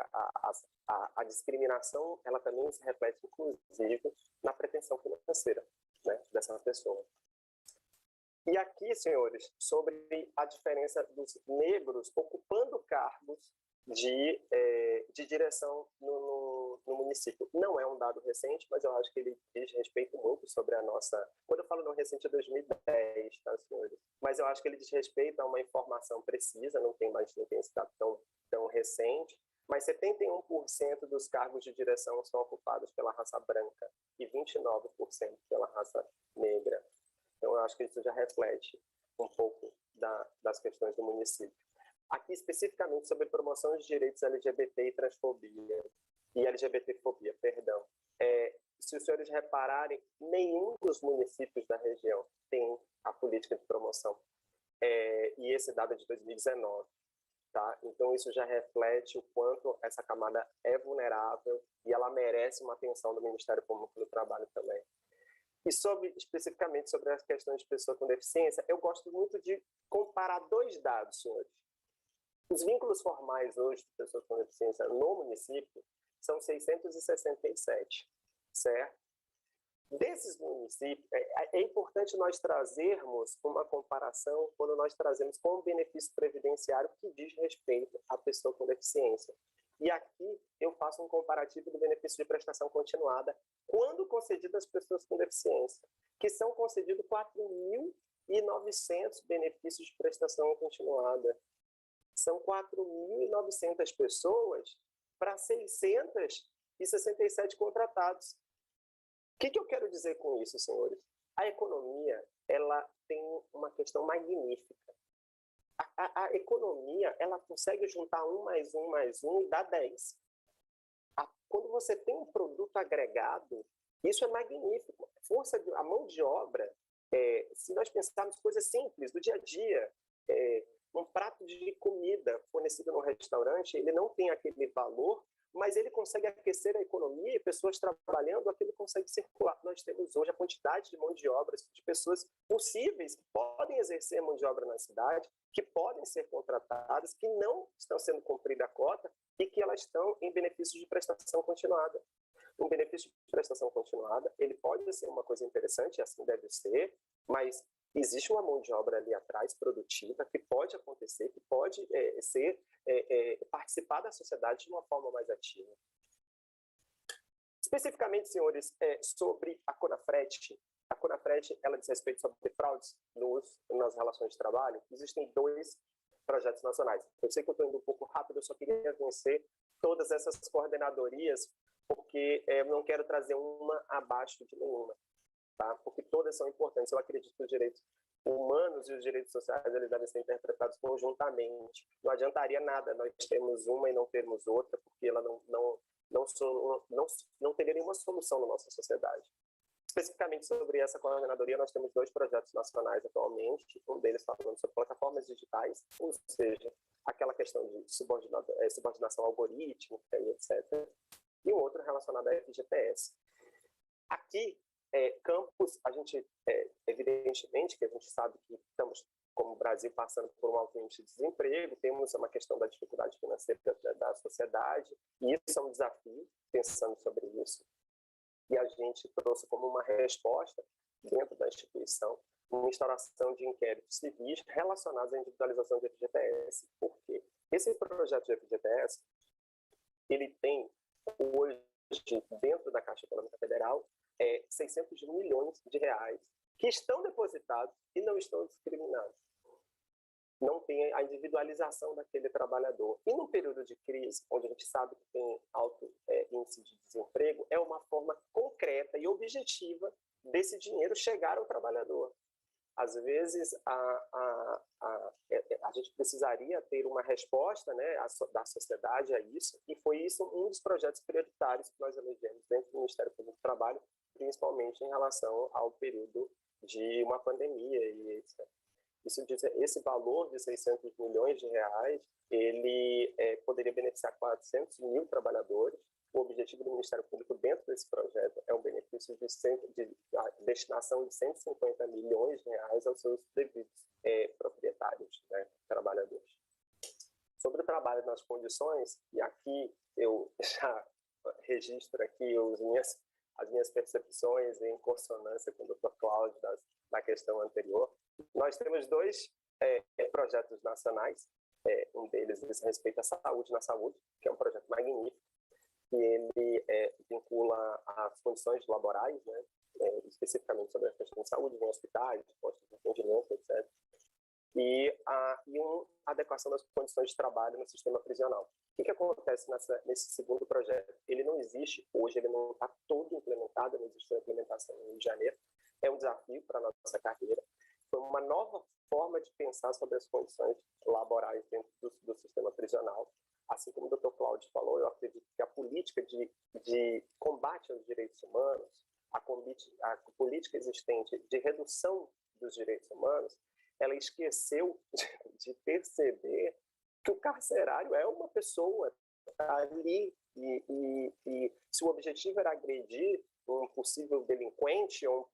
a discriminação, ela também se reflete, inclusive, na pretensão financeira, né, dessa pessoa. E aqui, senhores, sobre a diferença dos negros ocupando cargos de direção no município. Não é um dado recente, mas eu acho que ele diz respeito muito sobre a nossa... Quando eu falo não recente, é 2010, tá, senhores? Mas eu acho que ele diz respeito a uma informação precisa, não tem esse dado tão recente, mas 71% dos cargos de direção são ocupados pela raça branca e 29% pela raça negra. Então, eu acho que isso já reflete um pouco das questões do município. Aqui, especificamente, sobre promoção de direitos LGBT e transfobia, e LGBTfobia, perdão. Se os senhores repararem, nenhum dos municípios da região tem a política de promoção. E esse dado é de 2019. Tá? Então, isso já reflete o quanto essa camada é vulnerável e ela merece uma atenção do Ministério Público do Trabalho também. E especificamente sobre as questões de pessoa com deficiência, eu gosto muito de comparar dois dados, senhores. Os vínculos formais hoje de pessoas com deficiência no município são 667, certo? Desses municípios, é importante nós trazermos uma comparação quando nós trazemos com o benefício previdenciário que diz respeito à pessoa com deficiência. E aqui eu faço um comparativo do benefício de prestação continuada quando concedido às pessoas com deficiência, que são concedidos 4.900 benefícios de prestação continuada. São 4.900 pessoas para 667 contratados. O que eu quero dizer com isso, senhores? A economia, ela tem uma questão magnífica. A economia, ela consegue juntar 1 mais 1 mais 1 e dá 10. Quando você tem um produto agregado, isso é magnífico. A mão de obra, se nós pensarmos coisas simples do dia a dia, um prato de comida fornecido no restaurante, ele não tem aquele valor, mas ele consegue aquecer a economia e pessoas trabalhando, aquilo consegue circular. Nós temos hoje a quantidade de mão de obra, de pessoas possíveis que podem exercer mão de obra na cidade, que podem ser contratadas, que não estão sendo cumprida a cota e que elas estão em benefício de prestação continuada. Um benefício de prestação continuada, ele pode ser uma coisa interessante, assim deve ser, mas existe uma mão de obra ali atrás, produtiva, que pode acontecer, que pode participar da sociedade de uma forma mais ativa. Especificamente, senhores, sobre a CONAFRET. A CONAFRET, ela diz respeito sobre fraudes nas relações de trabalho. Existem 2 projetos nacionais. Eu sei que eu estou indo um pouco rápido, eu só queria conhecer todas essas coordenadorias, porque eu não quero trazer uma abaixo de nenhuma. Tá? Porque todas são importantes. Eu acredito que os direitos humanos e os direitos sociais eles devem ser interpretados conjuntamente. Não adiantaria nada nós termos uma e não termos outra, porque ela não teria nenhuma solução na nossa sociedade. Especificamente sobre essa coordenadoria, nós temos 2 projetos nacionais atualmente, um deles falando sobre plataformas digitais, ou seja, aquela questão de subordinação algorítmica e etc. E um outro relacionado à FGTS. Aqui, campos, a gente, evidentemente, que a gente sabe que estamos como o Brasil passando por um alto índice de desemprego, temos uma questão da dificuldade financeira da sociedade, e isso é um desafio, pensando sobre isso. E a gente trouxe como uma resposta, dentro da instituição, uma instauração de inquéritos civis relacionados à individualização de FGTS. Por quê? Esse projeto de FGTS, ele tem hoje, dentro da Caixa Econômica Federal, 600 milhões de reais que estão depositados e não estão discriminados. Não tem a individualização daquele trabalhador. E no período de crise, onde a gente sabe que tem alto índice de desemprego, é uma forma concreta e objetiva desse dinheiro chegar ao trabalhador. Às vezes, a gente precisaria ter uma resposta, né, da sociedade a isso, e foi isso um dos projetos prioritários que nós elegemos dentro do Ministério Público do Trabalho, principalmente em relação ao período de uma pandemia e etc. Esse valor de 600 milhões de reais, ele poderia beneficiar 400 mil trabalhadores. O objetivo do Ministério Público dentro desse projeto é um benefício de destinação de 150 milhões de reais aos seus devidos proprietários, né, trabalhadores. Sobre o trabalho nas condições, e aqui eu já registro aqui as minhas percepções em consonância com o Dr. Cláudio da questão anterior. Nós temos dois projetos nacionais, um deles diz respeito à saúde na saúde, que é um projeto magnífico, que ele vincula as condições laborais, né, especificamente sobre a questão de saúde, em hospitais, postos de atendimento, etc. E a adequação das condições de trabalho no sistema prisional. O que acontece nesse segundo projeto? Ele não existe hoje, ele não está todo implementado, não existe uma implementação no Rio de Janeiro. É um desafio para a nossa carreira. Foi uma nova forma de pensar sobre as condições laborais dentro do sistema prisional. Assim como o Dr. Cláudio falou, eu acredito que a política de combate aos direitos humanos, a política existente de redução dos direitos humanos, ela esqueceu de perceber que o carcerário é uma pessoa ali e se o objetivo era agredir um possível delinquente ou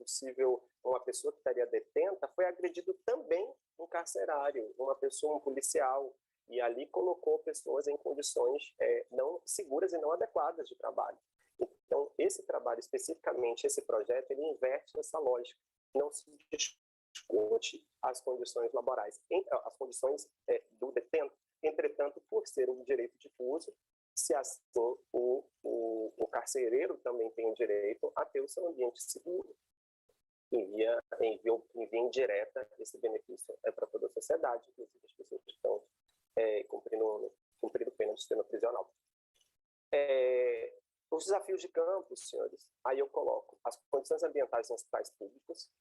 uma pessoa que estaria detenta, foi agredido também um carcerário, uma pessoa, um policial, e ali colocou pessoas em condições não seguras e não adequadas de trabalho. Então, esse trabalho, especificamente esse projeto, ele inverte essa lógica. Não se discute as condições laborais, as condições do detento. Entretanto, por ser um direito difuso, se assim o carcereiro também tem o direito a ter o seu ambiente seguro. Em via indireta, esse benefício é para toda a sociedade, inclusive as pessoas que estão cumprindo pena no sistema prisional. Os desafios de campo, senhores, aí eu coloco as condições ambientais em hospitais públicos.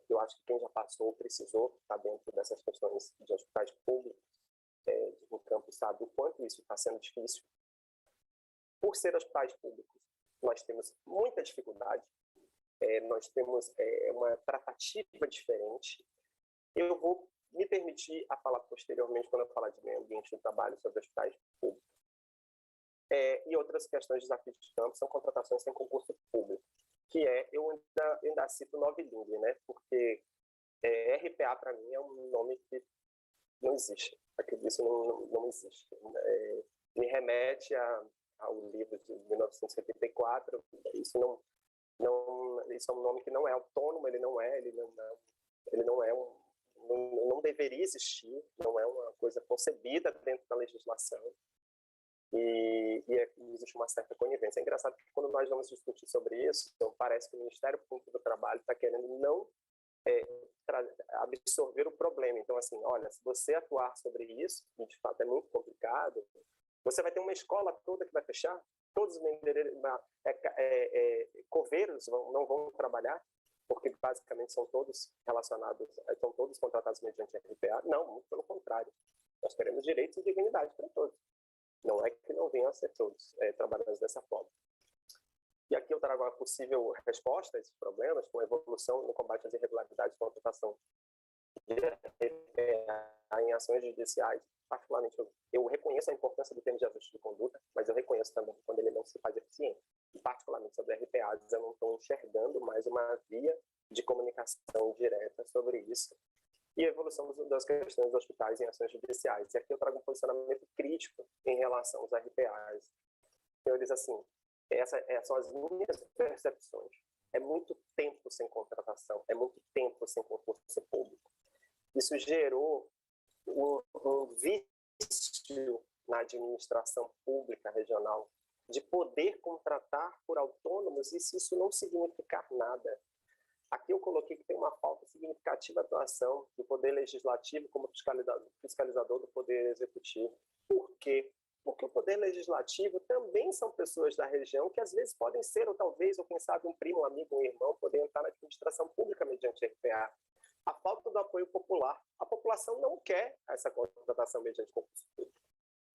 Eu acho que quem já passou ou precisou estar dentro dessas questões de hospitais públicos no campo sabe o quanto isso está sendo difícil. Por ser hospitais públicos, nós temos muita dificuldade, nós temos uma tratativa diferente. Eu vou me permitir a falar posteriormente, quando eu falar de meio ambiente do trabalho, sobre hospitais públicos. E outras questões de desafios de campo são contratações sem concurso público, que eu ainda cito Novilingue, né? Porque RPA, para mim, é um nome que não existe. Aquilo isso não existe. Me remete ao livro de 1974. Isso é um nome que não é autônomo, ele não deveria existir, não é uma coisa concebida dentro da legislação. E existe uma certa conivência. É engraçado que quando nós vamos discutir sobre isso, então parece que o Ministério Público do Trabalho está querendo não absorver o problema. Então, assim, olha, se você atuar sobre isso, e de fato é muito complicado, você vai ter uma escola toda que vai fechar, todos os coveiros não vão trabalhar, porque basicamente são todos relacionados, são todos contratados mediante RPA. Não, muito pelo contrário. Nós queremos direitos e dignidade para todos. Não é que não venham a ser todos trabalhando dessa forma. E aqui eu trago uma possível resposta a esses problemas, com a evolução no combate às irregularidades de contratação em ações judiciais. Particularmente, eu reconheço a importância do termo de ajuste de conduta, mas eu reconheço também quando ele não se faz eficiente. particularmente sobre RPAs, eu não estou enxergando mais uma via de comunicação direta sobre isso. E a evolução das questões dos hospitais em ações judiciais. E aqui eu trago um posicionamento crítico em relação aos RPAs. Senhores, assim, essas são as minhas percepções. É muito tempo sem contratação, é muito tempo sem concurso público. Isso gerou um vício na administração pública regional de poder contratar por autônomos e se isso não significar nada. Aqui eu coloquei que tem uma falta significativa de atuação do Poder Legislativo como fiscalizador do Poder Executivo. Por quê? Porque o Poder Legislativo também são pessoas da região que às vezes podem ser, ou talvez, ou quem sabe, um primo, um amigo, um irmão, poder entrar na administração pública mediante RPA. A falta do apoio popular. A população não quer essa contratação mediante concurso público.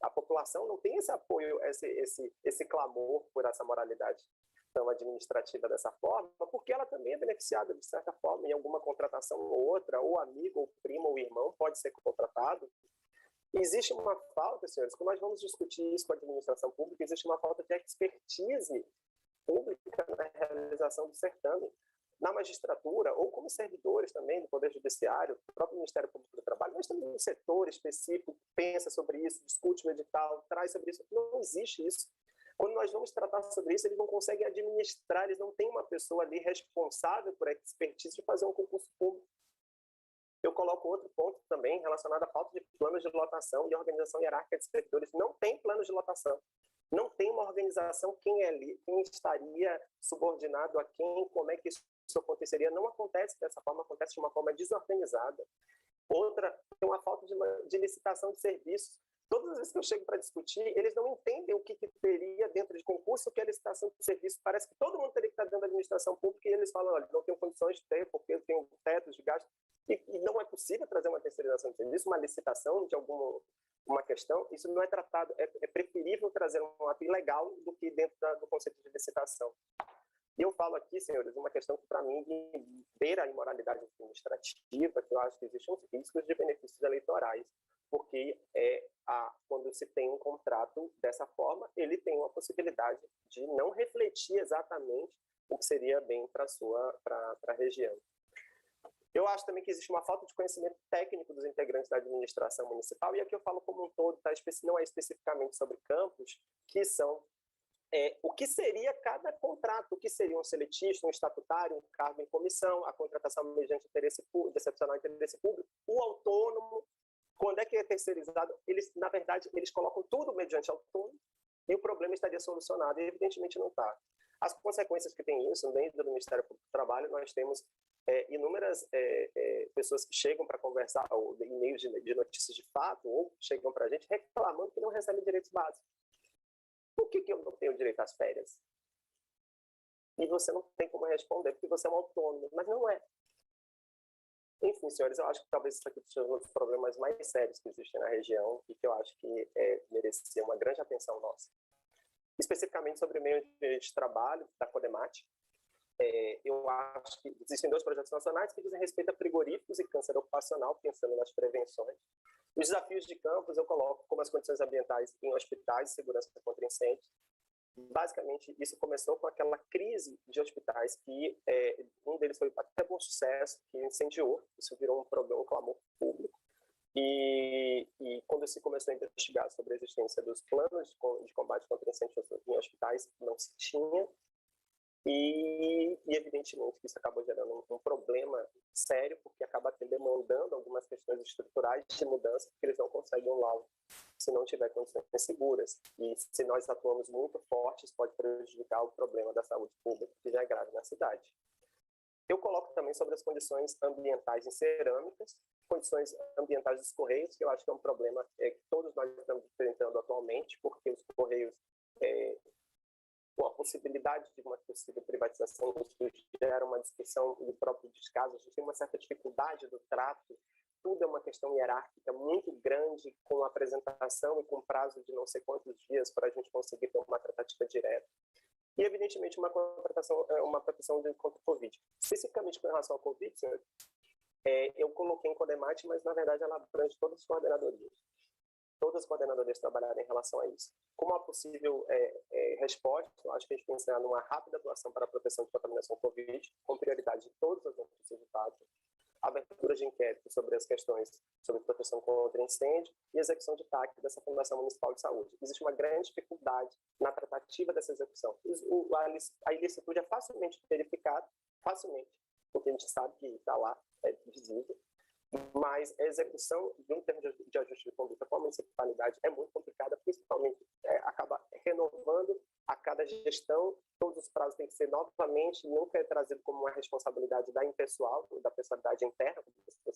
A população não tem esse apoio, esse clamor por essa moralidade administrativa dessa forma, porque ela também é beneficiada, de certa forma, em alguma contratação ou outra, ou amigo, ou primo, ou irmão pode ser contratado. Existe uma falta, senhores, quando nós vamos discutir isso com a administração pública, existe uma falta de expertise pública na realização do certame. Na magistratura, ou como servidores também do Poder Judiciário, do próprio Ministério Público do Trabalho, nós temos um setor específico que pensa sobre isso, discute o edital, traz sobre isso. Não existe isso. Quando nós vamos tratar sobre isso, eles não conseguem administrar, eles não têm uma pessoa ali responsável por expertise de fazer um concurso público. Eu coloco outro ponto também relacionado à falta de planos de lotação e organização hierárquica de servidores. Não tem planos de lotação. Não tem uma organização quem estaria subordinado a quem, como é que isso aconteceria. Não acontece dessa forma, acontece de uma forma desorganizada. Outra, tem uma falta de licitação de serviços. Todas as vezes que eu chego para discutir, eles não entendem o que teria dentro de concurso, o que é licitação de serviço. Parece que todo mundo teria que estar dentro da administração pública e eles falam, olha, não tenho condições de ter, porque eu tenho tetos de gasto. E não é possível trazer uma terceirização de serviço, uma licitação de uma questão. Isso não é tratado, é preferível trazer um ato ilegal do que dentro do conceito de licitação. E eu falo aqui, senhores, uma questão que, para mim, beira a imoralidade administrativa, que eu acho que existem uns riscos de benefícios eleitorais, porque quando se tem um contrato dessa forma, ele tem uma possibilidade de não refletir exatamente o que seria bem para a região. Eu acho também que existe uma falta de conhecimento técnico dos integrantes da administração municipal, e aqui eu falo como um todo, tá? Não é especificamente sobre campos, que são o que seria cada contrato, o que seria um seletista, um estatutário, um cargo em comissão, a contratação mediante interesse público, excepcional interesse público, o autônomo. Quando é que é terceirizado? Na verdade, eles colocam tudo mediante autônomo e o problema estaria solucionado, e evidentemente não está. As consequências que tem isso, dentro do Ministério Público do Trabalho, nós temos inúmeras pessoas que chegam para conversar, ou e-mails de notícias de fato, ou chegam para a gente reclamando que não recebem direitos básicos. Por que eu não tenho direito às férias? E você não tem como responder, porque você é um autônomo, mas não é. Enfim, senhores, eu acho que talvez isso aqui seja um dos problemas mais sérios que existem na região e que eu acho que merecia uma grande atenção nossa. Especificamente sobre o meio de trabalho da Codemate, eu acho que existem 2 projetos nacionais que dizem respeito a frigoríficos e câncer ocupacional, pensando nas prevenções. Os desafios de campos eu coloco como as condições ambientais em hospitais, segurança contra incêndios. Basicamente, isso começou com aquela crise de hospitais que um deles foi até bom sucesso, que incendiou, isso virou um problema, um clamor público. E quando se começou a investigar sobre a existência dos planos de combate contra incêndios em hospitais, não se tinha. E evidentemente, isso acabou gerando um problema sério, porque acaba demandando algumas questões estruturais de mudança, porque eles não conseguem lá se não tiver condições seguras. E se nós atuamos muito fortes, pode prejudicar o problema da saúde pública, que já é grave na cidade. Eu coloco também sobre as condições ambientais em cerâmicas, condições ambientais dos Correios, que eu acho que é um problema que todos nós estamos enfrentando atualmente, porque os Correios, com a possibilidade de uma possível privatização, isso gera uma discussão do próprio descaso, a gente tem uma certa dificuldade do trato, tudo é uma questão hierárquica muito grande, com apresentação e com prazo de não sei quantos dias para a gente conseguir ter uma tratativa direta. E, evidentemente, uma proteção contra o Covid. Especificamente com relação ao Covid, eu coloquei em Codemate, mas, na verdade, ela abrange todas as coordenadorias. todas as coordenadorias trabalharem em relação a isso. Como uma possível resposta, eu acho que a gente pensa numa rápida atuação para a proteção de contaminação Covid, com prioridade de todas as notícias de fato, abertura de inquérito sobre as questões sobre proteção contra incêndio e execução de TAC dessa Fundação Municipal de Saúde. Existe uma grande dificuldade na tratativa dessa execução. A ilicitude é facilmente verificada, porque a gente sabe que está lá, é visível, mas a execução de um termo de ajuste de conduta com a municipalidade é muito complicada, principalmente acaba renovando a cada gestão, todos os prazos têm que ser novamente, nunca é trazido como uma responsabilidade da impessoal, da pessoalidade interna,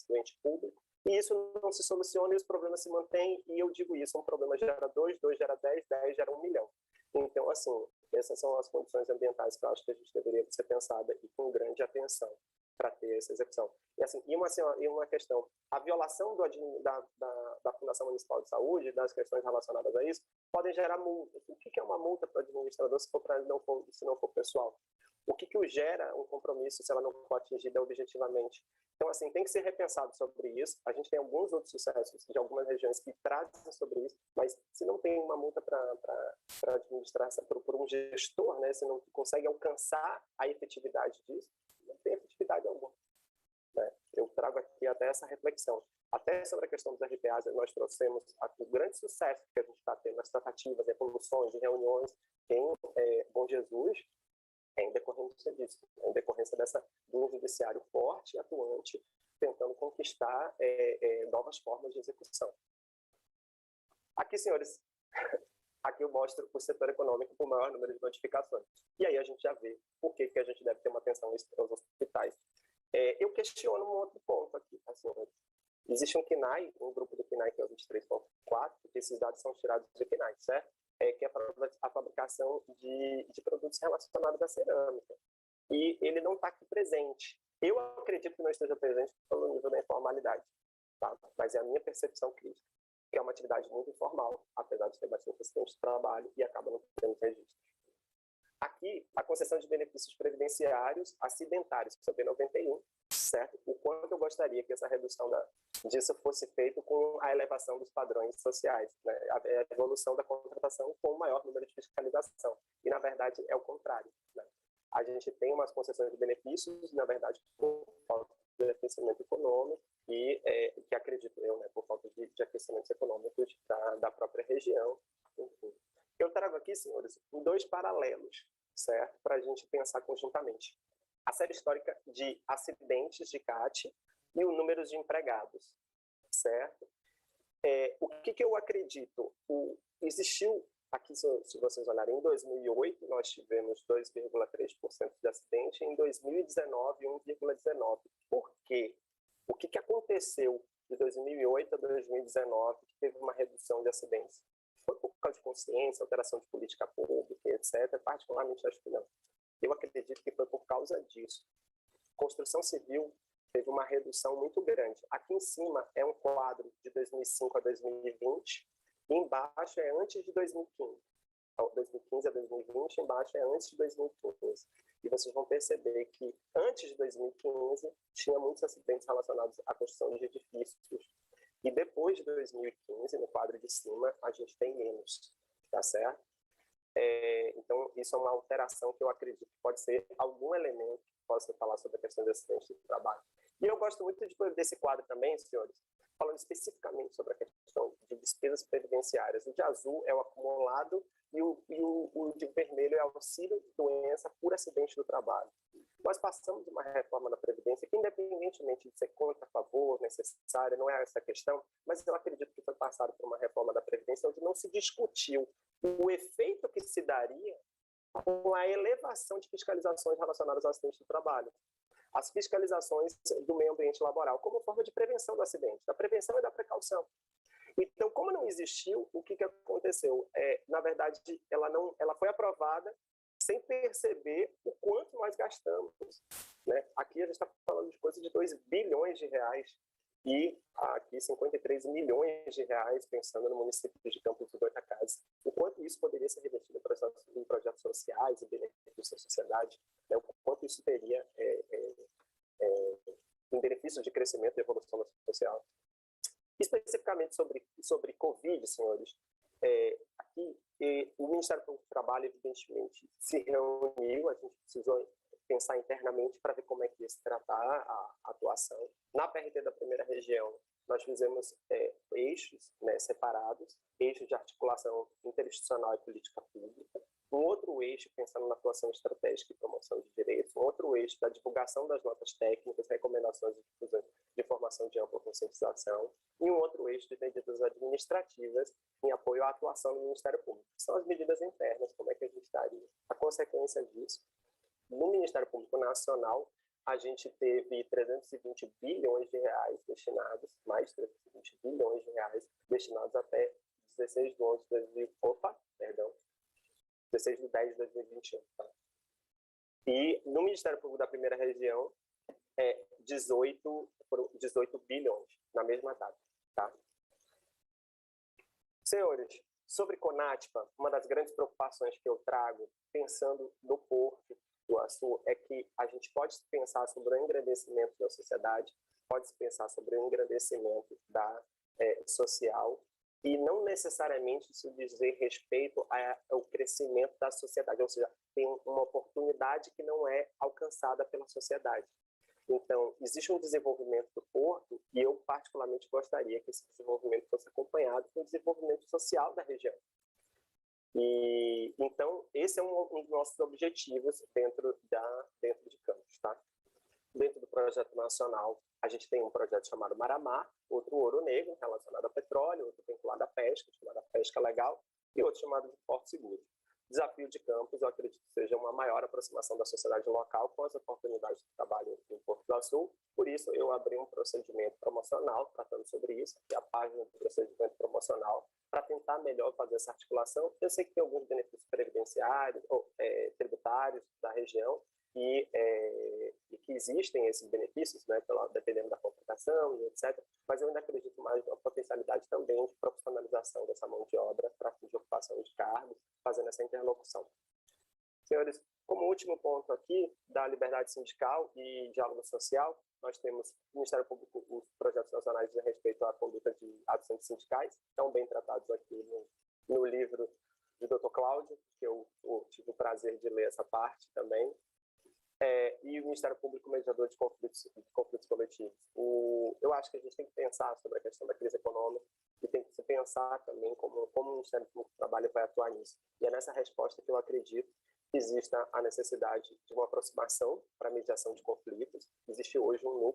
do ente público, e isso não se soluciona e os problemas se mantêm, e eu digo isso, um problema gera 2, 2 gera 10, 10 gera 1 milhão. Então, assim, essas são as condições ambientais que eu acho que a gente deveria ser pensada e com grande atenção para ter essa execução. E uma questão, a violação da Fundação Municipal de Saúde, das questões relacionadas a isso, podem gerar multas. O que é uma multa para o administrador se não for pessoal? O que o gera um compromisso se ela não for atingida objetivamente? Então, assim, tem que ser repensado sobre isso. A gente tem alguns outros sucessos de algumas regiões que trazem sobre isso, mas se não tem uma multa para administrar por um gestor, né, se não consegue alcançar a efetividade disso, não tem efetividade alguma. Né? Eu trago aqui até essa reflexão. Até sobre a questão dos RPAs, nós trouxemos o grande sucesso que a gente está tendo nas tratativas, evoluções, de reuniões em Bom Jesus, em decorrência disso, em decorrência de um judiciário forte e atuante, tentando conquistar novas formas de execução. Aqui, senhores, aqui eu mostro o setor econômico com o maior número de notificações. E aí a gente já vê por que a gente deve ter uma atenção aos hospitais. Eu questiono um outro ponto aqui, tá, senhores? Existe um KNAI, um grupo do KNAI que é o 23.4, que esses dados são tirados do KNAI, certo? Que é a fabricação de produtos relacionados à cerâmica. E ele não está aqui presente. Eu acredito que não esteja presente pelo nível da informalidade, tá? Mas é a minha percepção crítica, que é uma atividade muito informal, apesar de ter bastante acidente de trabalho e acaba não tendo registro. Aqui, a concessão de benefícios previdenciários acidentários, sobre 91, certo? O quanto eu gostaria que essa redução disso fosse feita com a elevação dos padrões sociais, né? A evolução da contratação com o maior número de fiscalização. E, na verdade, é o contrário, né? A gente tem umas concessões de benefícios, na verdade, por falta de aquecimento econômico e, que acredito eu, né, por falta de aquecimentos econômicos da própria região. Enfim. Eu trago aqui, senhores, 2 paralelos, certo? Para a gente pensar conjuntamente. A série histórica de acidentes de CAT e o número de empregados, certo? O que eu acredito? Existiu, aqui se vocês olharem, em 2008 nós tivemos 2,3% de acidente, em 2019 1,19%. Por quê? O que aconteceu de 2008 a 2019 que teve uma redução de acidentes? Foi por causa de consciência, alteração de política pública, etc. Particularmente acho que não. Eu acredito que foi por causa disso. Construção civil teve uma redução muito grande. Aqui em cima é um quadro de 2005 a 2020, e embaixo é antes de 2015. 2015 a 2020, embaixo é antes de 2015. E vocês vão perceber que antes de 2015 tinha muitos acidentes relacionados à construção de edifícios. E depois de 2015, no quadro de cima, a gente tem menos, tá certo? Então, isso é uma alteração que eu acredito que pode ser algum elemento que possa falar sobre a questão de acidente de trabalho. E eu gosto muito desse quadro também, senhores, falando especificamente sobre a questão de despesas previdenciárias. O de azul é o acumulado e o de vermelho é o auxílio doença por acidente do trabalho. Nós passamos uma reforma da Previdência que, independentemente de ser contra, a favor, necessária, não é essa a questão, mas eu acredito que foi passado por uma reforma da Previdência onde não se discutiu o efeito que se daria com a elevação de fiscalizações relacionadas ao acidente do trabalho. As fiscalizações do meio ambiente laboral como forma de prevenção do acidente, da prevenção e da precaução. Então, como não existiu, o que aconteceu? Na verdade, ela foi aprovada sem perceber o quanto nós gastamos, né? Aqui a gente está falando de coisa de 2 bilhões de reais e aqui 53 milhões de reais, pensando no município de Campos do Goytacazes. O quanto isso poderia ser revertido em projetos sociais e benefícios da sociedade, né? O quanto isso teria em benefício de crescimento e evolução social. Especificamente sobre Covid, senhores, aqui o Ministério Público do Trabalho, evidentemente, se reuniu, a gente precisou pensar internamente para ver como é que ia se tratar a atuação. Na PRT da primeira região, nós fizemos eixos, né, separados, eixos de articulação interinstitucional e política pública, um outro eixo pensando na atuação estratégica e promoção de direitos, um outro eixo da divulgação das notas técnicas, recomendações de difusão de informação de ampla conscientização, e um outro eixo de medidas administrativas em apoio à atuação do Ministério Público. São as medidas internas, como é que a gente estaria. A consequência disso, no Ministério Público Nacional, a gente teve 320 bilhões de reais destinados, mais 320 bilhões de reais destinados até 16 de 10 de 2021. Tá? E no Ministério Público da primeira região, 18 bilhões na mesma data. Tá? Senhores, sobre CONATPA, uma das grandes preocupações que eu trago, pensando no Porto do Açu, é que a gente pode pensar sobre o engrandecimento da sociedade, pode pensar sobre o engrandecimento social, e não necessariamente isso dizer respeito ao crescimento da sociedade, ou seja, tem uma oportunidade que não é alcançada pela sociedade. Então, existe um desenvolvimento do Porto e eu particularmente gostaria que esse desenvolvimento fosse acompanhado com o desenvolvimento social da região. E então, esse é um dos nossos objetivos dentro de Campos. Tá? Dentro do projeto nacional, a gente tem um projeto chamado Maramá, outro Ouro Negro, relacionado a petróleo, outro vinculado à pesca, chamado Pesca Legal, e outro chamado de Porto Seguro. O desafio de Campos, eu acredito que seja uma maior aproximação da sociedade local com as oportunidades de trabalho em Porto do Açu. Por isso, eu abri um procedimento promocional tratando sobre isso, que é a página do procedimento promocional, para tentar melhor fazer essa articulação. Eu sei que tem alguns benefícios previdenciários ou tributários da região, e que existem esses benefícios, né, dependendo da contratação e etc., mas eu ainda acredito mais na potencialidade também de profissionalização dessa mão de obra para fins de ocupação de cargos, fazendo essa interlocução. Senhores, como último ponto aqui, da liberdade sindical e diálogo social, nós temos o Ministério Público, os projetos nacionais de respeito à conduta de atos antissindicais, estão bem tratados aqui no livro do Dr. Cláudio, que eu tive o prazer de ler essa parte também. E o Ministério Público Mediador de conflitos coletivos. Eu acho que a gente tem que pensar sobre a questão da crise econômica e tem que se pensar também como o Ministério Público do Trabalho vai atuar nisso. E é nessa resposta que eu acredito que exista a necessidade de uma aproximação para a mediação de conflitos. Existe hoje um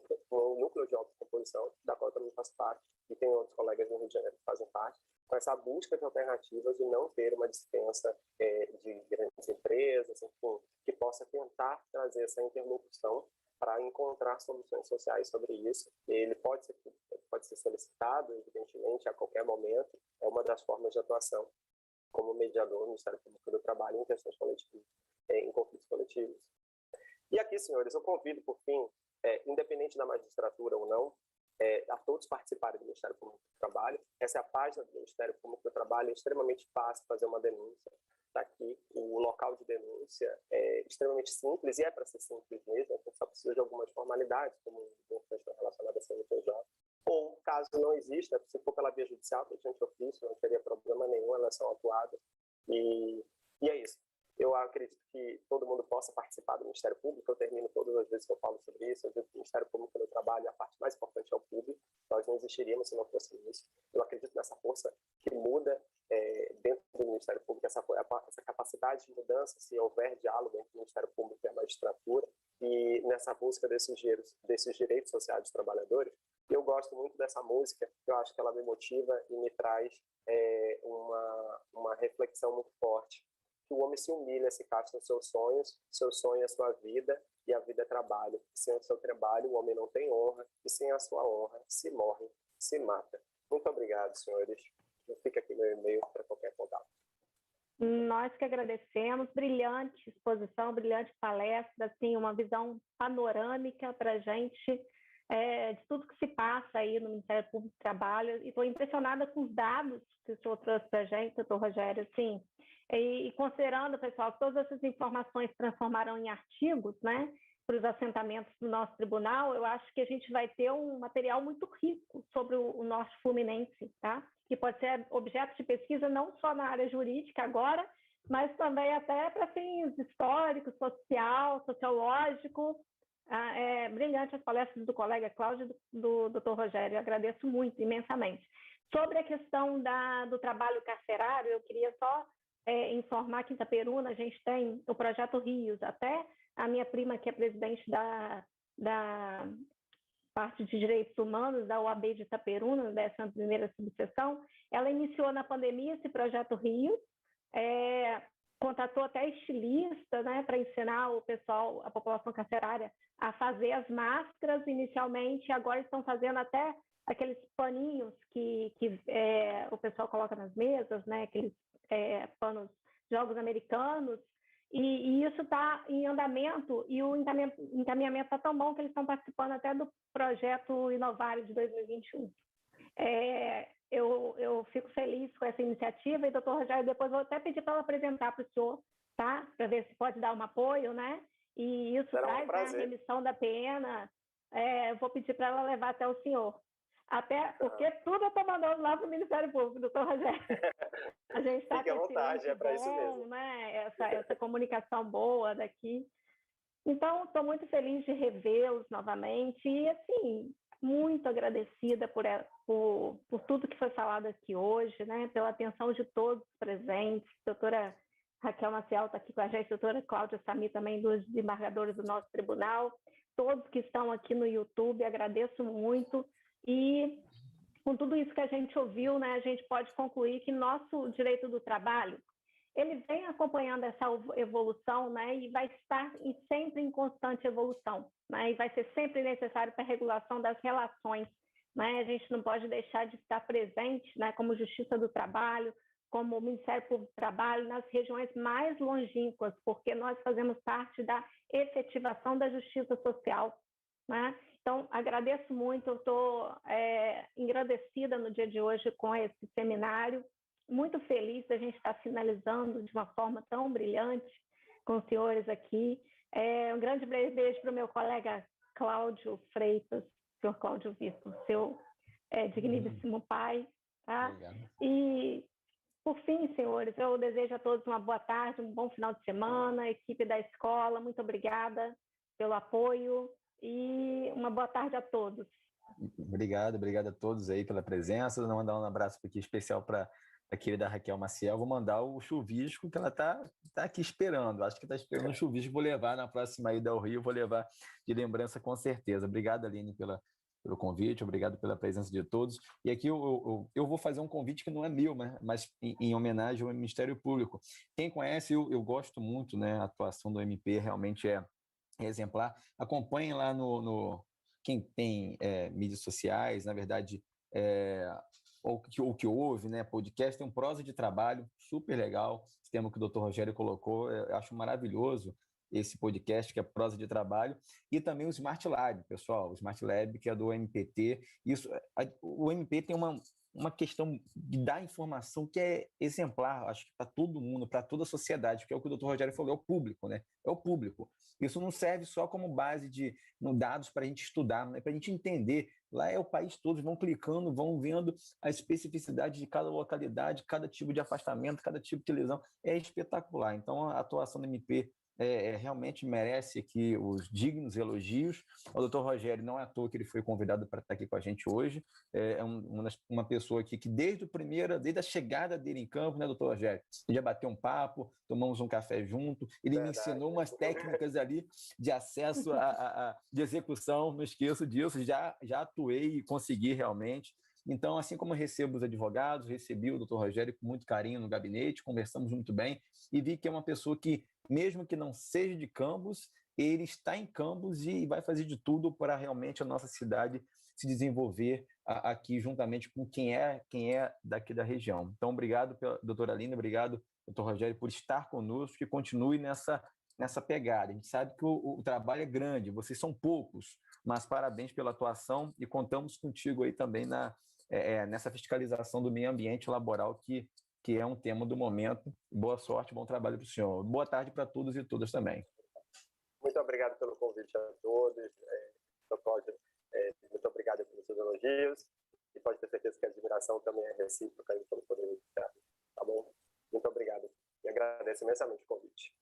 núcleo de autocomposição, da qual eu também faço parte, e tem outros colegas no Rio de Janeiro que fazem parte, com essa busca de alternativas e não ter uma dispensa de grandes empresas, enfim, que possa tentar trazer essa interlocução para encontrar soluções sociais sobre isso. Ele pode ser solicitado, evidentemente, a qualquer momento, é uma das formas de atuação como mediador no Ministério Público do Trabalho em questões coletivas, em conflitos coletivos. E aqui, senhores, eu convido, por fim, independente da magistratura ou não, a todos participarem do Ministério Público do Trabalho. Essa é a página do Ministério Público do Trabalho, é extremamente fácil fazer uma denúncia. Está aqui, o local de denúncia é extremamente simples, e é para ser simples mesmo, a gente só precisa de algumas formalidades, como questão relacionada a CNPJ. Ou, caso não exista, se for pela via judicial, mediante ofício, não teria problema nenhum, elas são autuadas. E é isso. Eu acredito que todo mundo possa participar do Ministério Público. Eu termino todas as vezes que eu falo sobre isso. Eu digo que o Ministério Público do Trabalho, a parte mais importante é o público. Nós não existiríamos se não fosse isso. Eu acredito nessa força que muda dentro do Ministério Público, essa capacidade de mudança, se houver diálogo entre o Ministério Público e a magistratura, e nessa busca desses direitos sociais dos trabalhadores. Eu gosto muito dessa música, eu acho que ela me motiva e me traz uma reflexão muito forte. Que o homem se humilha, se castra nos seus sonhos, seu sonho é sua vida, e a vida é trabalho. Sem o seu trabalho, o homem não tem honra, e sem a sua honra, se morre, se mata. Muito obrigado, senhores. Fica aqui meu e-mail para qualquer contato. Nós que agradecemos, brilhante exposição, brilhante palestra, assim, uma visão panorâmica para a gente de tudo que se passa aí no Ministério Público do Trabalho, e estou impressionada com os dados que o senhor trouxe para a gente, doutor Rogério, assim, e considerando, pessoal, que todas essas informações se transformaram em artigos, né? os assentamentos do nosso tribunal, eu acho que a gente vai ter um material muito rico sobre o Norte Fluminense, tá? Que pode ser objeto de pesquisa não só na área jurídica agora, mas também até para fins históricos, sociológico. Brilhante as palestras do colega Cláudio e do Dr. Rogério, eu agradeço muito, imensamente. Sobre a questão do trabalho carcerário, eu queria só informar que em Itaperuna a gente tem o Projeto Rios, até a minha prima, que é presidente da parte de direitos humanos da OAB de Itaperuna, da 11ª subseção, ela iniciou na pandemia esse Projeto Rios, contratou até estilista, né, para ensinar o pessoal, a população carcerária, a fazer as máscaras inicialmente, agora estão fazendo até aqueles paninhos que o pessoal coloca nas mesas, né, aqueles panos, jogos americanos, e isso está em andamento, e o encaminhamento está tão bom que eles estão participando até do projeto Inovário de 2021. Eu fico feliz com essa iniciativa, e, doutor Rogério, depois vou até pedir para ela apresentar para o senhor, tá? Para ver se pode dar um apoio, né? E isso traz a remissão da pena. Eu vou pedir para ela levar até o senhor. Até porque tudo eu estou mandando lá para o Ministério Público, doutor Rogério. A gente está Fique à vontade, é para isso mesmo. Né? Essa comunicação boa daqui. Então, estou muito feliz de revê-los novamente e, assim, muito agradecida por tudo que foi falado aqui hoje, né? Pela atenção de todos os presentes. Doutora Raquel Maciel está aqui com a gente, doutora Cláudia Sami também, dos desembargadores do nosso tribunal, todos que estão aqui no YouTube, agradeço muito. E com tudo isso que a gente ouviu, né, a gente pode concluir que nosso direito do trabalho, ele vem acompanhando essa evolução, né, e vai estar sempre em constante evolução, né, e vai ser sempre necessário para a regulação das relações, né, a gente não pode deixar de estar presente, né, como Justiça do Trabalho, como o Ministério Público do Trabalho, nas regiões mais longínquas, porque nós fazemos parte da efetivação da justiça social, né? Então, agradeço muito, eu estou engrandecida no dia de hoje com esse seminário, muito feliz da gente estar finalizando de uma forma tão brilhante com os senhores aqui. Um grande beijo para o meu colega Cláudio Freitas, senhor Cláudio Vitor, seu digníssimo pai. Tá? E, por fim, senhores, eu desejo a todos uma boa tarde, um bom final de semana, equipe da escola, muito obrigada pelo apoio. E uma boa tarde a todos. Obrigado a todos aí pela presença. Vou mandar um abraço aqui especial para a querida Raquel Maciel. Vou mandar o chuvisco que ela está aqui esperando. Acho que está esperando o chuvisco. Vou levar na próxima ida ao Rio, vou levar de lembrança com certeza. Obrigado, Aline, pelo convite, obrigado pela presença de todos. E aqui eu vou fazer um convite que não é meu, mas em homenagem ao Ministério Público. Quem conhece, eu gosto muito, né? A atuação do MP realmente é exemplar. Acompanhem lá quem tem mídias sociais, na verdade, ou que ouve, né, podcast, tem um Prosa de Trabalho, super legal, esse tema que o Dr. Rogério colocou, eu acho maravilhoso esse podcast, que é Prosa de Trabalho, e também o Smart Lab, pessoal, o Smart Lab, que é do MPT. O MP tem uma questão de dar informação que é exemplar, acho que para todo mundo, para toda a sociedade, porque é o que o Dr. Rogério falou, é o público, né? É o público. Isso não serve só como base de dados para a gente estudar, né? Para a gente entender. Lá é o país todo, vão clicando, vão vendo a especificidade de cada localidade, cada tipo de afastamento, cada tipo de lesão. É espetacular. Então, a atuação do MP realmente merece aqui os dignos elogios. O doutor Rogério, não é à toa que ele foi convidado para estar aqui com a gente hoje, uma pessoa aqui que desde a chegada dele em campo, né, doutor Rogério, ele já bateu um papo, tomamos um café junto, ele me ensinou umas técnicas ali de acesso de execução, não esqueço disso, já atuei e consegui realmente. Então, assim como eu recebo os advogados, recebi o doutor Rogério com muito carinho no gabinete, conversamos muito bem e vi que é uma pessoa que, mesmo que não seja de Campos, ele está em Campos e vai fazer de tudo para realmente a nossa cidade se desenvolver aqui juntamente com quem é daqui da região. Então, obrigado, doutora Aline, obrigado, doutor Rogério, por estar conosco e continue nessa pegada. A gente sabe que o trabalho é grande, vocês são poucos, mas parabéns pela atuação e contamos contigo aí também nessa fiscalização do meio ambiente laboral que é um tema do momento. Boa sorte, bom trabalho para o senhor. Boa tarde para todos e todas também. Muito obrigado pelo convite a todos. Cláudio, muito obrigado pelos seus elogios. E pode ter certeza que a admiração também é recíproca pelo poder judiciário. Tá bom? Muito obrigado. E agradeço imensamente o convite.